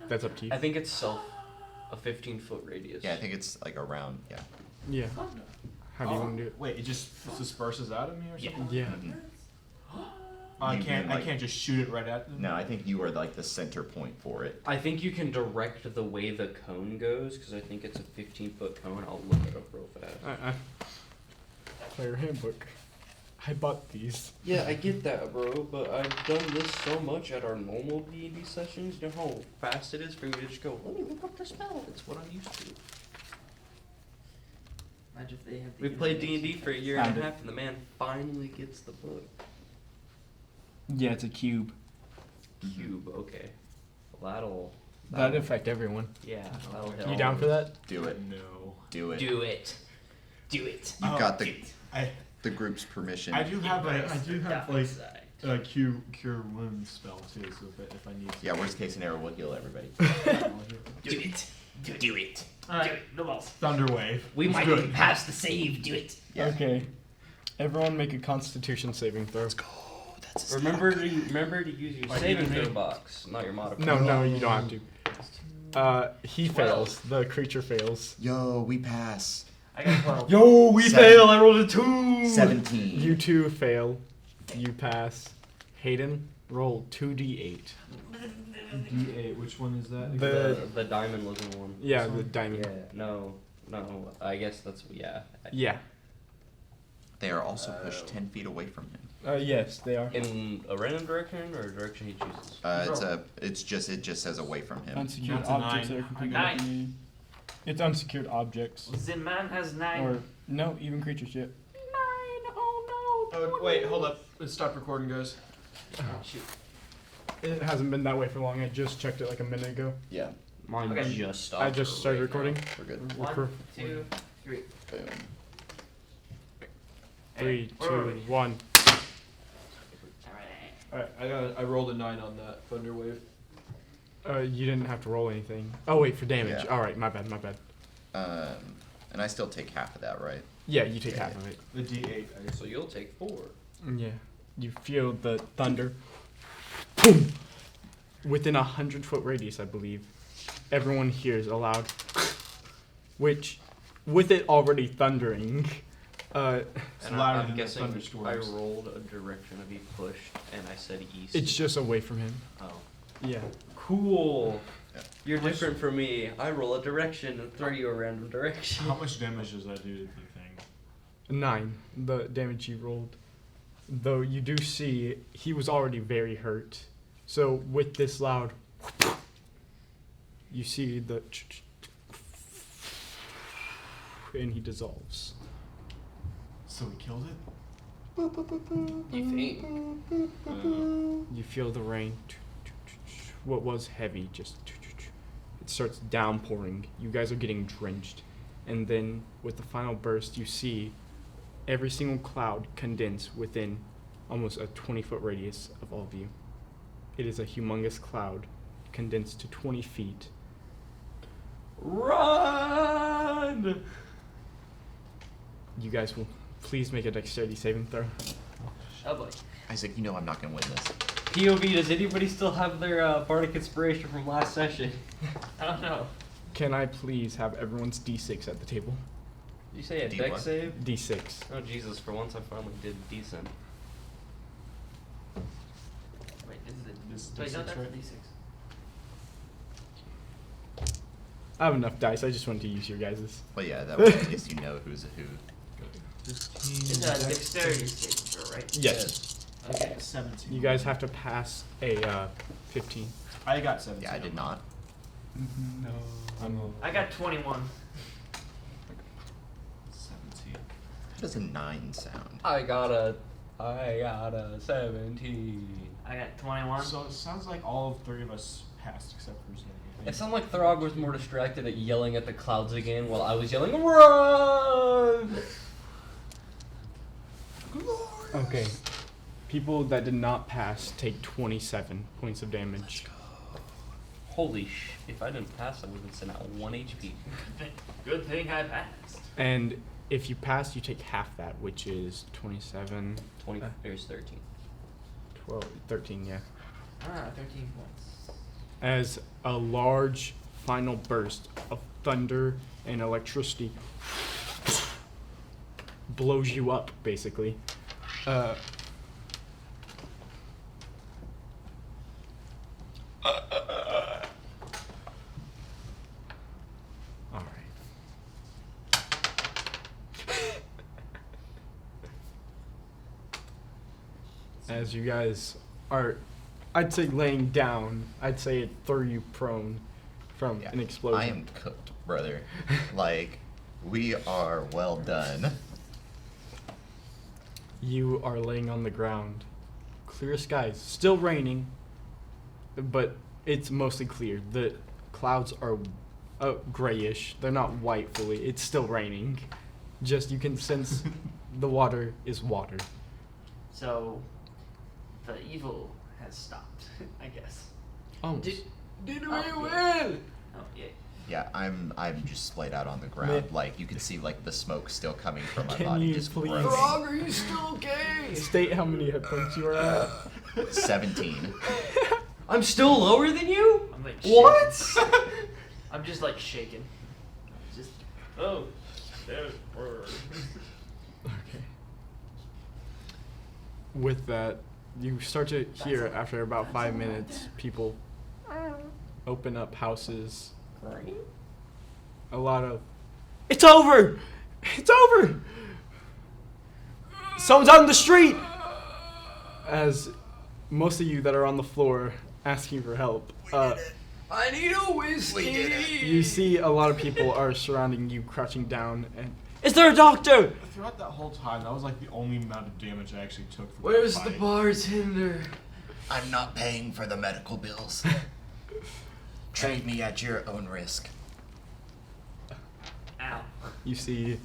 That's up to you. I think it's a 15-foot radius. yeah, I think it's like around. Yeah. Yeah. How do you want to do it? Wait, it just disperses out of me or Yeah. something? Yeah. Mhm. I You can't. mean, like- I can't just shoot it right at them. No, I think you are like the center point for it. I think you can direct the way the cone goes because I think it's a 15-foot cone. I'll look it up real fast. Player handbook. I bought these. Yeah, I get that, bro, but I've done this so much at our normal D&D sessions. You know how fast it is for me to just go, let me look up the spell. It's what I'm used to. Imagine if they have the We've played internet. D&D for a year and a half, and the man finally gets the book. Yeah, it's a cube. Cube, okay. Well, that'll That'd affect everyone. yeah, that'll You help. You down for that? Do it. No. Do it. Do it. Do it. You've got the I group's permission. I do have like Side. a cure wounds spell too, so if I need. Yeah, worst case scenario, we'll heal everybody. Do it. Do it. Alright. No balls. Thunderwave. We It's might good. even pass the save. Do it. Yeah. Okay. Everyone make a Constitution saving throw. Oh, that's a Remember to use your Like saving even throw me? box, not your modifier. No, you don't have to. He fails. The creature fails. Yo, we pass. I got 12. Yo, we 7. fail. I rolled a 2. 17. You two fail. You pass. Hayden, roll 2d8. D8. Which one is that? The diamond looking one. Yeah, This the one? diamond. Yeah, no. I guess that's yeah. Yeah. They are also pushed 10 feet away from him. Yes, they are. In a random direction or a direction he chooses. It just says away from him. Unsecured That's a objects 9. that are completely Nine. open. It's unsecured objects. Zin man has 9. Or no, even creatures yet. 9. Oh Oh, wait, hold up. Let's stop recording, guys. Shoot. It hasn't been that way for long. I just checked it like a minute ago. Yeah, Mine Okay. just stopped. I just started recording. we're good. Record- 1, 2, 3. Boom. Three, Hey, where were we? 2, 1. Alright. Alright, I rolled a 9 on that Thunder Wave. You didn't have to roll anything. Oh wait, for damage. Yeah. All right, my bad. And I still take half of that, right? Yeah, you take Yeah. half of it. The D8. So you'll take 4. Yeah. You feel the thunder. Boom! Within 100-foot radius, I believe. Everyone hears a loud, which, with it already thundering, It's And louder I'm than the guessing I thunderstorms. rolled a direction to be pushed, and I said east. it's just away from him. Oh. Yeah. Cool. Yeah. You're How much- different from me. I roll a direction and throw you a random direction. How much damage does that do to the thing? 9, the damage you rolled. Though you do see he was already very hurt. So with this loud, you see the, and he dissolves. So we killed it? You think? You feel the rain. What was heavy just it starts downpouring. You guys are getting drenched. And then with the final burst, you see every single cloud condense within almost a 20-foot radius of all of you. It is a humongous cloud condensed to 20 feet. Run! You guys will please make a dexterity saving throw. Oh boy. Isaac, you know I'm not gonna win this. POV, does anybody still have their Bardic Inspiration from last session? I don't know. Can I please have everyone's d6 at the table? Did you say a D deck what? save? D6. Oh Jesus, for once I finally did decent. Wait, is it? This Wait, no, D6, that's right? D6. I have enough dice. I just wanted to use your guys's. Well, yeah, that way at least you know who's a who. 15. It's a dexterity saving throw, right? Yes. Okay. 17. You guys have to pass a 15. I got 17. Yeah, I did not. No. I got 21. 17. How does a 9 sound? I got a 17. I got 21. So it sounds like all 3 of us passed except for Zane. I It think. sounded like Throg was more distracted at yelling at the clouds again while I was yelling, RUN! Okay. People that did not pass take 27 points of damage. Holy sh! If I didn't pass, I would have been sent out 1 HP. Good thing I passed. And if you pass, you take half that, which is 27, 20, there's 13. 12, 13, yeah. 13 points. As a large final burst of thunder and electricity blows you up, basically. All right. As you guys are, I'd say laying down, I'd say it threw you prone from Yeah, an explosion. I am cooked, brother. Like, we are well done. You are laying on the ground. Clear skies. Still raining, but it's mostly clear. The clouds are grayish. They're not white fully. It's still raining. Just you can sense the water is water. So, the evil has stopped, I guess. Almost. Did we Oh, win? Oh, yeah. Yeah, I'm just splayed out on the ground. Man. Like, you can see, like, the smoke still coming from my Can body, you just please- groaning. Frog, are you still gay? State how many hit points you are at. 17. I'm still lower than you? I'm like What? shaking. I'm just like shaking. Just oh, there's word. Okay. With that, you start to hear after about 5 minutes people open up houses. A lot of, it's over! It's over! Someone's out in the street! As most of you that are on the floor asking for help, I need a whiskey. you see a lot of people are surrounding you, crouching down, and Is there a doctor? Throughout that whole time, that was like the only amount of damage I actually took from Where's that the fight. bartender? I'm not paying for the medical bills. Treat me at your own risk. Ow. You see,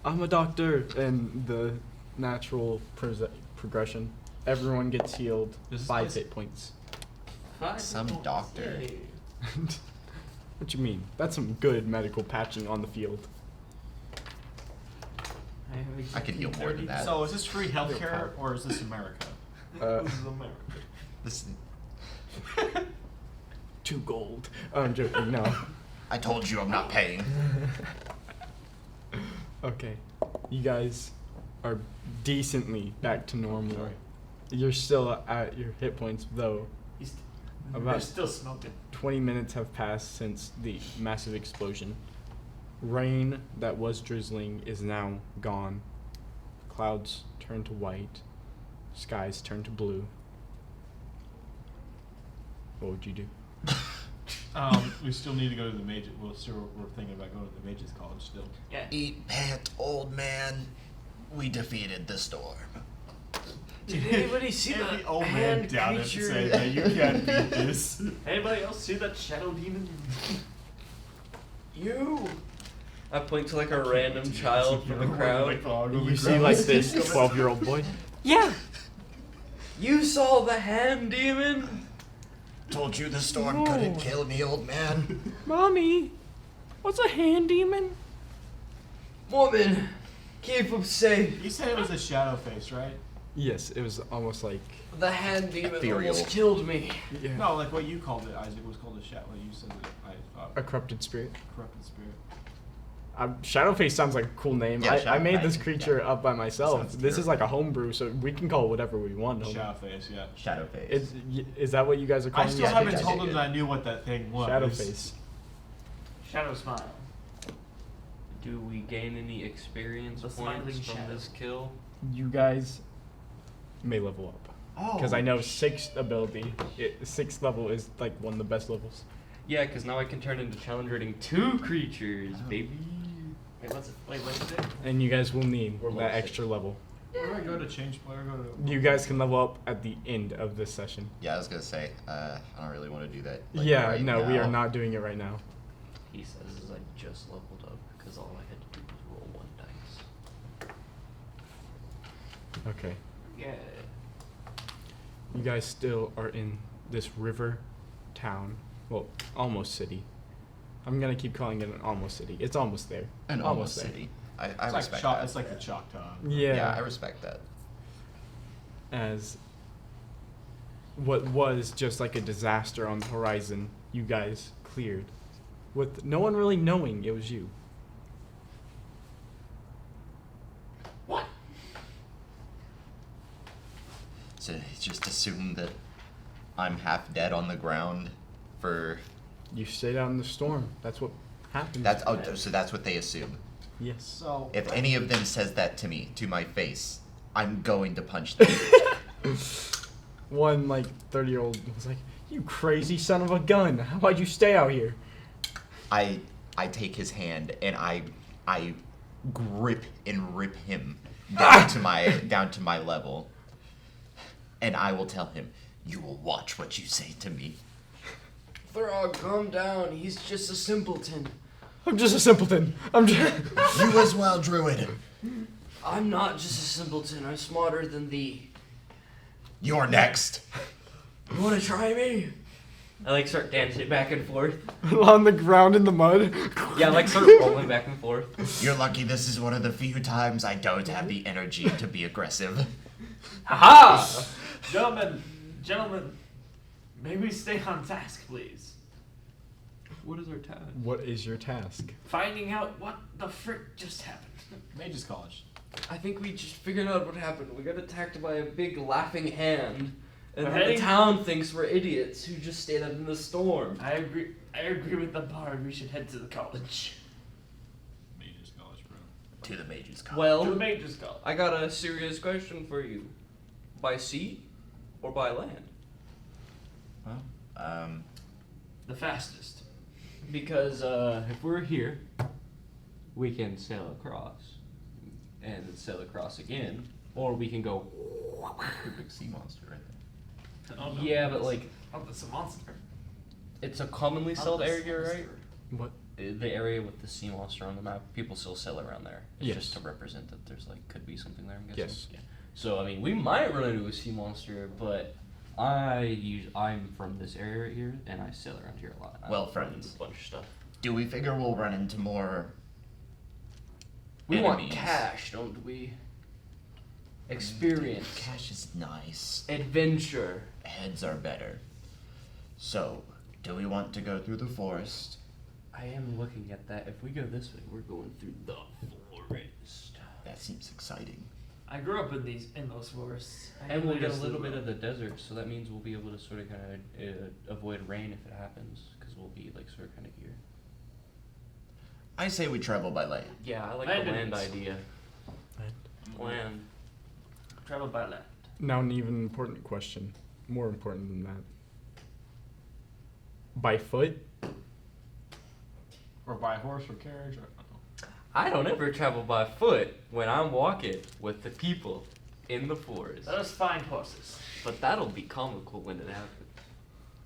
I'm a doctor, and the natural progression. Everyone gets healed. Is this 5 place- hit points. Some doctor. What you mean? That's some good medical patching on the field. I could heal more than that. So is this free healthcare or is this America? This is America. This, 2 gold. Oh, I'm joking. No. I told you I'm not paying. Okay. You guys are decently back to normal. Sorry. You're still at your hit points, though. They're About still smoking. 20 minutes have passed since the massive explosion. Rain that was drizzling is now gone. Clouds turn to white. Skies turn to blue. What would you do? We still need to go to the major. We're thinking about going to the Mages College still. Yeah. Eat pant, old man. We defeated the storm. Did anybody see And the the old man hand down it and creature? say that you can't beat this. Anybody else see that shadow demon? You. I point to like a random child from the crowd. You see like this 12-year-old boy? Yeah. You saw the hand demon? Told you the storm couldn't kill me, old man. Mommy, what's a hand demon? Woman, keep him safe. You said it was a shadow face, right? Yes, it was almost like The hand demon Ethereal. almost killed me. yeah, No, like what you called it, Isaac, was called a shadow. What you said that I thought a corrupted spirit. corrupted spirit. Shadowface sounds like a cool name. Yeah, I made this Shadowface, creature up by myself. Sounds This is like a homebrew, so we can call it whatever we want. homie. Shadow face, yeah. Shadow face. Is that what you guys are I calling still it? I think haven't I told did them good. that I knew what that thing was. Shadowface. Shadow smile. Do we gain any experience The points smiling from shadow. this kill? You guys may level up. Oh. Because I know 6th ability, 6th level is like one of the best levels. Yeah, because now I can turn into challenge rating 2 creatures, baby. Wait, what's it? And you guys will need We're that level extra level. Where do I go to change? Where do I go to? You guys can level up at the end of this session. Yeah, I was gonna say, I don't really want to do that. Like, Yeah, right no, we are now. not doing it right now. He says as I just leveled up because all I had to do was roll 1 dice. Okay. Yeah. You guys still are in this river town. Well, almost city. I'm gonna keep calling it an almost city. It's almost there. An almost city. I It's like respect Chaw- that. It's like the Choctaw. Yeah, I respect that. As what was just like a disaster on the horizon, you guys cleared. With no one really knowing it was you. What? So just assume that I'm half dead on the ground for You stayed out in the storm. That's what happened. so that's what they assume. Yes. So If any of them says that to me, to my face, I'm going to punch them. One like 30-year-old was like, "You crazy son of a gun! How about you stay out here?" I take his hand and I grip and rip him down to my level. And I will tell him, you will watch what you say to me. Throg, calm down. He's just a simpleton. I'm just a simpleton. I'm just. You as well, Druid. I'm not just a simpleton. I'm smarter than thee. You're next. You wanna try me? I like start dancing back and forth. on the ground in the mud. Yeah, I like start rolling back and forth. You're lucky this is one of the few times I don't have the energy to be aggressive. Haha! Gentlemen, may we stay on task, please? What is our task? What is your task? Finding out what the frick just happened. Mages College. I think we just figured out what happened. We got attacked by a big laughing hand. And We're then the heading- town thinks we're idiots who just stayed out in the storm. I agree with the bard. We should head to the college. Mages College, bro. To the mages' college. To the Well, mage's college. I got a serious question for you. By sea or by land? The fastest. because if we're here we can sail across and then sail across again, or we can go. Big sea monster right there. Oh, no. Yeah, but like Oh, that's a monster. it's a commonly Oh, sailed that's area, right? monster. What? The area with the sea monster on the map, people still sail around there. It's Yes. just to represent that there's like could be something there. I'm guessing. Yes. Yeah. So I mean, we might run into a sea monster, but I'm from this area right here, and I sail around here a lot. I Well, run into friends. a bunch of stuff. Do we figure we'll run into more We want enemies? cash, don't we? Experience, Cash is nice. adventure. Heads are better. So, do we want to go through the forest? I am looking at that. If we go this way, we're going through the forest, That seems exciting. I grew up in those forests. I and we'll really get a just little live bit of around. the desert. So that means we'll be able to sort of kind of avoid rain if it happens, because we'll be like sort of kind of here. I say we travel by land. Yeah, I like Land the land is- idea. Land. Travel by land. Now an even important question. More important than that. By foot? Or by horse or carriage. Or, I don't know. I don't ever travel by foot when I'm walking with the people in the forest. Let us find horses. But that'll be comical when it happens.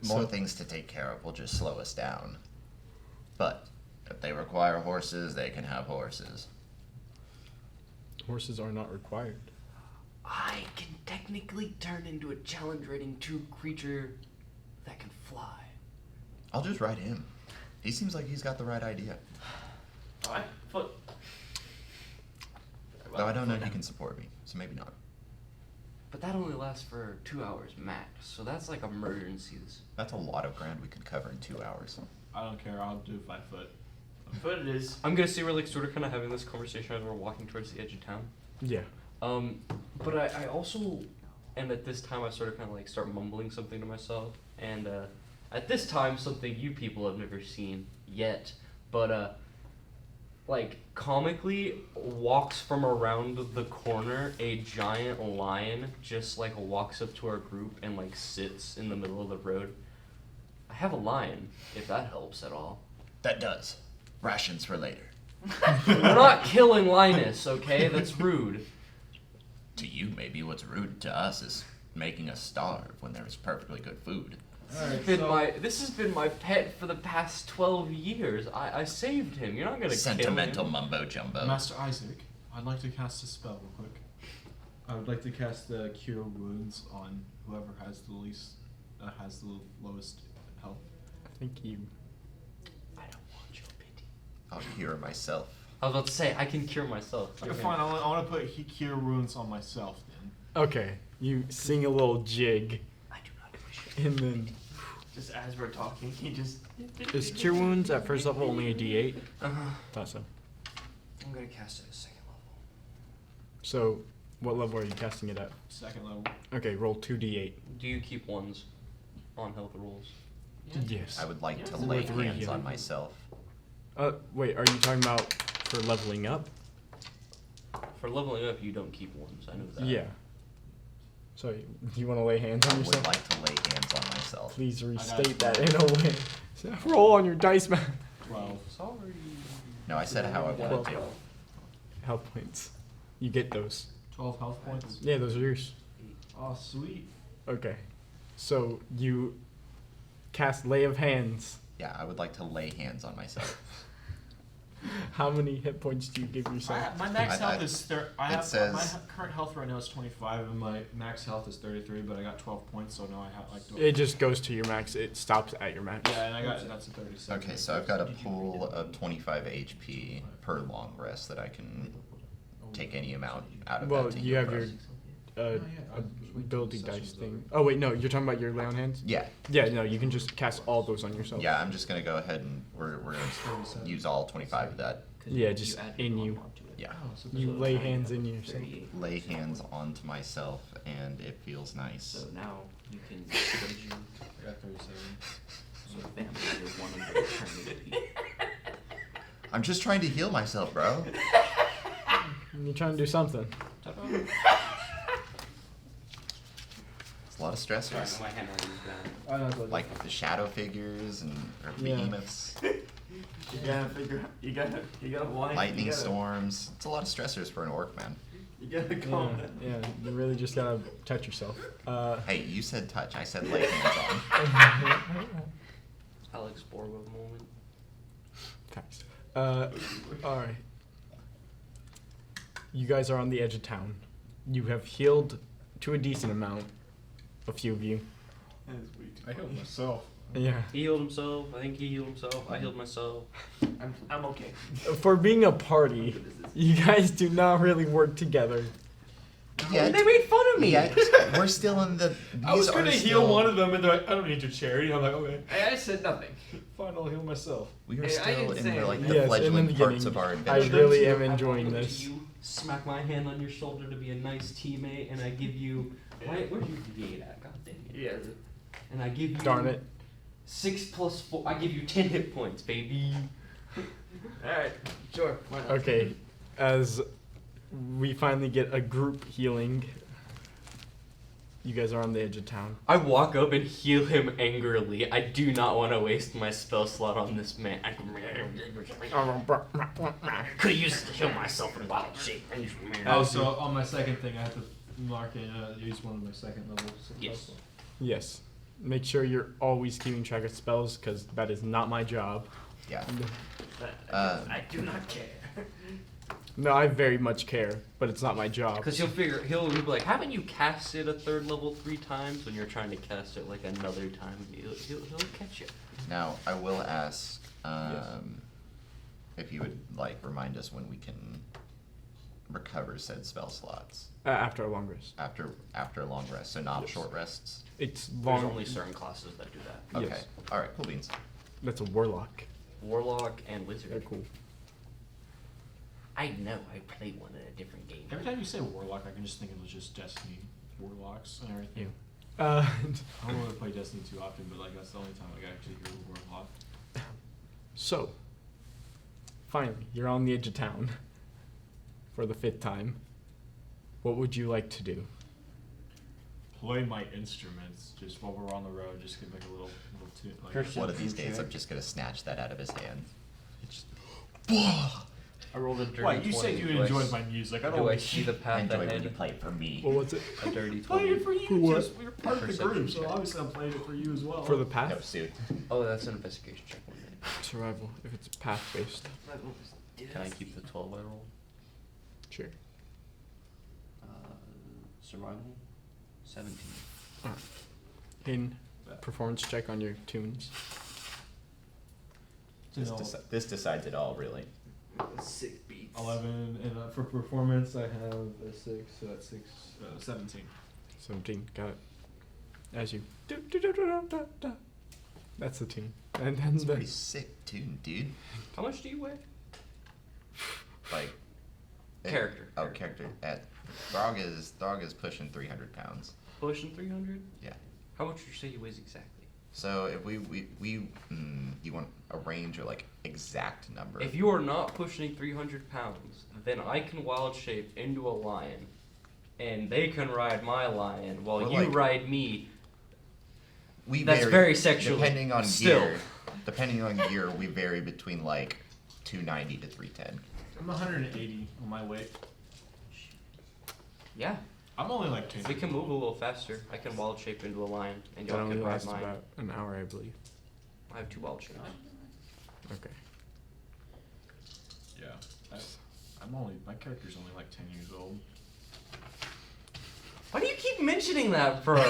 More So- things to take care of will just slow us down. But if they require horses, they can have horses. Horses are not required. I can technically turn into a challenge rating 2 creature that can fly. I'll just ride him. He seems like he's got the right idea. Alright, foot. Though I don't know if he can support me, so maybe not. But that only lasts for 2 hours max, so that's like emergencies. That's a lot of ground we could cover in 2 hours. I don't care. I'll do 5 foot. Foot it is. I'm gonna say we're like sort of kind of having this conversation as we're walking towards the edge of town. Yeah. But I also, and at this time I sort of kind of like start mumbling something to myself, and at this time something you people have never seen yet, but like comically walks from around the corner a giant lion just like walks up to our group and like sits in the middle of the road. I have a lion, if that helps at all. That does. Rations for later. We're not killing Linus, okay? That's rude. To you, maybe what's rude to us is making us starve when there is perfectly good food. This has been my pet for the past 12 years. I saved him. You're not gonna Sentimental kill him. mumbo jumbo. Master Isaac, I'd like to cast a spell real quick. I would like to cast the Cure Wounds on whoever has the least, has the lowest health. I think you. I don't want your pity. I'll cure myself. I was about to say I can cure myself. Okay, fine. I want to put Cure Wounds on myself then. Okay. You sing a little jig, I do not wish. and then Just as we're talking, he just. is Cure Wounds at first level only a D8? Uh-huh. Thought so. I'm gonna cast it at 2nd level. So, what level are you casting it at? 2nd level. Okay, roll 2d8. Do you keep ones on health rolls? Yes. I would like to Yes. lay Or 3, hands yeah. on myself. Wait, are you talking about for leveling up? For leveling up, you don't keep ones. I know that. Yeah. So, do you want to lay hands I on would yourself? like to lay hands on myself. Please got restate 12. that in a way. Roll on your dice, man. 12. Sorry. No, I said how I wanted to. Health points. You get those. 12 health points. Yeah, those are yours. Oh, sweet. Okay. So, you cast Lay of Hands. Yeah, I would like to lay hands on myself. How many hit points do you give yourself? My max I- health is I it have says- my current health right now is 25, and my max health is 33. But I got 12 points, so now I have like. It just goes to your max. It stops at your max. Yeah, and I got that's a 37. Okay, so I've got a pool of 25 HP per long rest that I can take any amount out of Well, that to you heal have your first. ability dice thing. Oh wait, no, you're talking about your lay on hands. Yeah, Yeah, no, you can just cast all those on yourself. yeah, I'm just gonna go ahead and we're gonna use all 25 of that. Yeah, just in you. Yeah, You lay hands in yourself. lay hands onto myself and it feels nice. So now you can I got 37. so family is one of the eternity. I'm just trying to heal myself, bro. You're trying to do something. It's a lot of stressors. my handwriting's bad. Like the shadow figures and or Yeah. behemoths. You gotta figure out. You gotta wind. Lightning you gotta, storms. It's a lot of stressors for an orc, man. You gotta calm down. Yeah, you really just gotta touch yourself. Hey, you said touch. I said lay hands on. Alex Borgo moment. Thanks. Alright. You guys are on the edge of town. You have healed to a decent amount. A few of you. That is way too I healed funny. myself. Yeah. He healed himself. I think he healed himself. I healed myself. I'm okay. For being a party, you guys do not really work together. Yeah, They made fun of me. yeah, we're still in the. I was these gonna are heal still- one of them, and they're like, "I don't need your charity." I'm like, "Okay, I said nothing. fine, I'll heal myself." We are Hey, I still didn't in say the, like anything. the Yes, in the fledgling beginning, parts of our I adventure. really am I enjoying walk up to this. You, smack my hand on your shoulder to be a nice teammate, and I give you. Where's your D8 at? God dang it. Yeah. And I give you. Darn it. 6 + 4. I give you 10 hit points, baby. All right. Sure. Why not? Okay, as we finally get a group healing, you guys are on the edge of town. I walk up and heal him angrily. I do not want to waste my spell slot on this man. Could use to heal myself in wild shape. Oh, so on my second thing, I have to mark it. Use one of my second levels. Yes. Yes. Make sure you're always keeping track of spells, because that is not my job. Yeah. I do not care. No, I very much care, but it's not my job. Because he'll be like, haven't you cast it a 3rd level 3 times when you're trying to cast it like another time? He'll catch you. Now I will ask Yes. if you would like remind us when we can recover said spell slots After a long rest. after a long rest, so not Yes. short rests. It's There's long. only certain classes that do that. Okay. Yes. All right. Cool beans. That's a warlock. Warlock and Wizard. They're cool. I know, I played one in a different game. Every time you say warlock, I can just think it was just Destiny warlocks and everything. Uh, I don't really play Destiny too often, but like that's the only time like, I actually hear warlock. so, finally, you're on the edge of town for the 5th time. What would you like to do? Play my instruments just while we're on the road. Just give like a little tune. Like, Christian. One of these True days, check. I'm just gonna snatch that out of his hand. I rolled a dirty Why, you 20. said you Do I enjoyed s- my music. I Do don't I see the path Enjoy when you ahead? play it for me. What was it? A dirty play 20. it for you. What? Just we're part of the Perception group, so check. obviously I'm playing it for you as well. For the No, path? suit. Oh, that's an investigation check. 1 minute. Survival, if it's path based. Can I keep the 12 I rolled? Sure. Survival? 17. In performance check on your tunes. No, This decides it all, really. Sick beats. 11, and for performance I have a 6, so that's 6, 17. 17, got it. As you. That's the tune. And then It's a the. pretty sick tune, dude. How much do you weigh? Like. Character. Oh, character. Throg is pushing 300 pounds. Pushing 300? Yeah. How much would you say he weighs exactly? So if you want a range or like exact number? If you are not pushing 300 pounds, then I can wild shape into a lion, and they can ride my lion while Well, you like- rade me. we That's vary, very sexual. Depending on Still. gear, we vary between like 290 to 310. I'm 180 on my weight. Yeah, I'm only like 10. we can move a little faster. I can wild shape into a lion, and That y'all only can ride lasts mine. about an hour, I believe. I have 2 wild shapes. Okay. Yeah. My character's only like 10 years old. Why do you keep mentioning that, bro?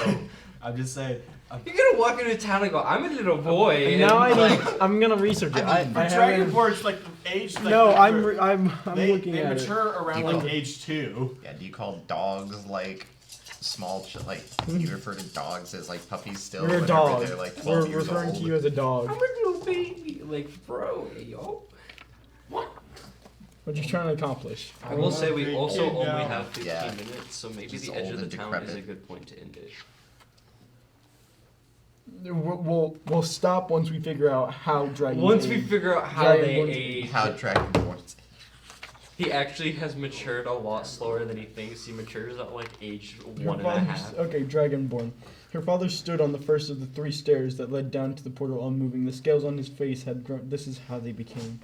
I'm just saying. You're gonna walk into town and go, I'm a little boy. And now I like, need, I'm gonna research it. I mean, I Dragon haven't- Forge, like age. Like, No, they're- I'm they, looking they at mature around You like go- age 2. Yeah. Do you call dogs like small? Like you refer to dogs as like puppies still? it. You're a whenever dog. They're like 12 We're years referring old. to you as a dog. I'm a little baby. Like, bro, yo. What you trying to accomplish? I will say we big also kid only now. have 15 Yeah. minutes, so maybe Just the edge old of the and town is a decrepit. good point to end it. We'll stop once we figure out how dragons. Once we age. figure out how Dragon they Forge- age. How dragon forms. He actually has matured a lot slower than he thinks. He matures at like age Her 1.5. father- Okay, Dragonborn. Her father stood on the first of the 3 stairs that led down to the portal, unmoving. The scales on his face had grown. This is how they became.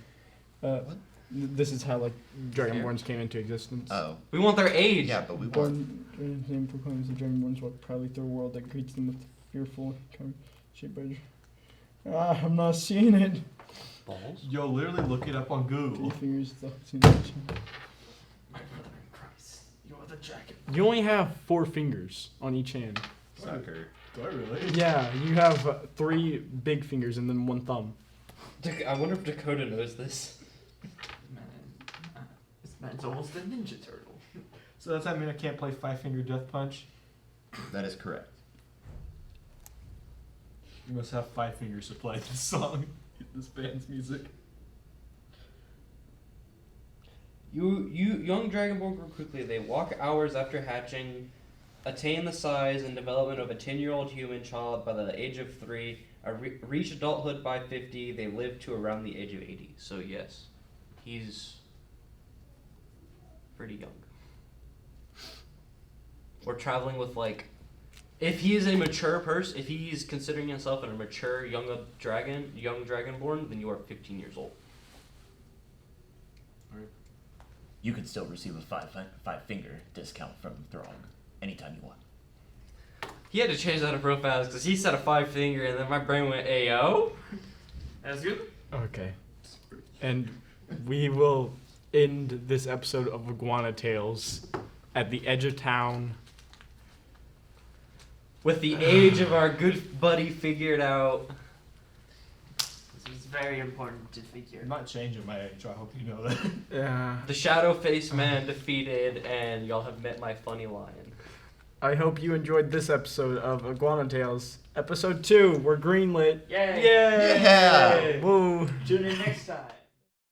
This is how, like, Dragonborns came into existence. Oh. We want their age. Yeah, but we want. born. His name proclaims the Dragonborns walk proudly through a world that greets them with fearful shape by. I'm not seeing it. Balls. Yo, literally look it up on 3 Google. fingers. My brother in Christ, you are the dragon. You only have 4 fingers on each hand. Sucker. Do I really? Yeah, you have 3 big fingers and then 1 thumb. I wonder if Dakota knows this. Man, this man's almost a Ninja Turtle. So does that mean I can't play Five Finger Death Punch? That is correct. You must have 5 fingers to play this song. This band's music. Young Dragonborn grow quickly. They walk hours after hatching, attain the size and development of a 10-year-old human child by the age of 3, reach adulthood by 50. They live to around the age of 80. So yes, he's pretty young. We're traveling with like, if he is a mature person, if he's considering himself a mature young dragonborn, then you are 15 years old. You can still receive a five finger discount from Throg anytime you want. He had to change that up real fast because he said a 5 finger and then my brain went AO. That's good. Okay. And we will end this episode of Iguana Tales at the edge of town. With the age of our good buddy figured out. This is very important to figure. I'm not changing my age, I hope you know that. Yeah. The shadow faced man defeated, and y'all have met my funny lion. I hope you enjoyed this episode of Iguana Tales. Episode 2, we're greenlit. Yay! Yay! Yeah! Woo! Tune in next time.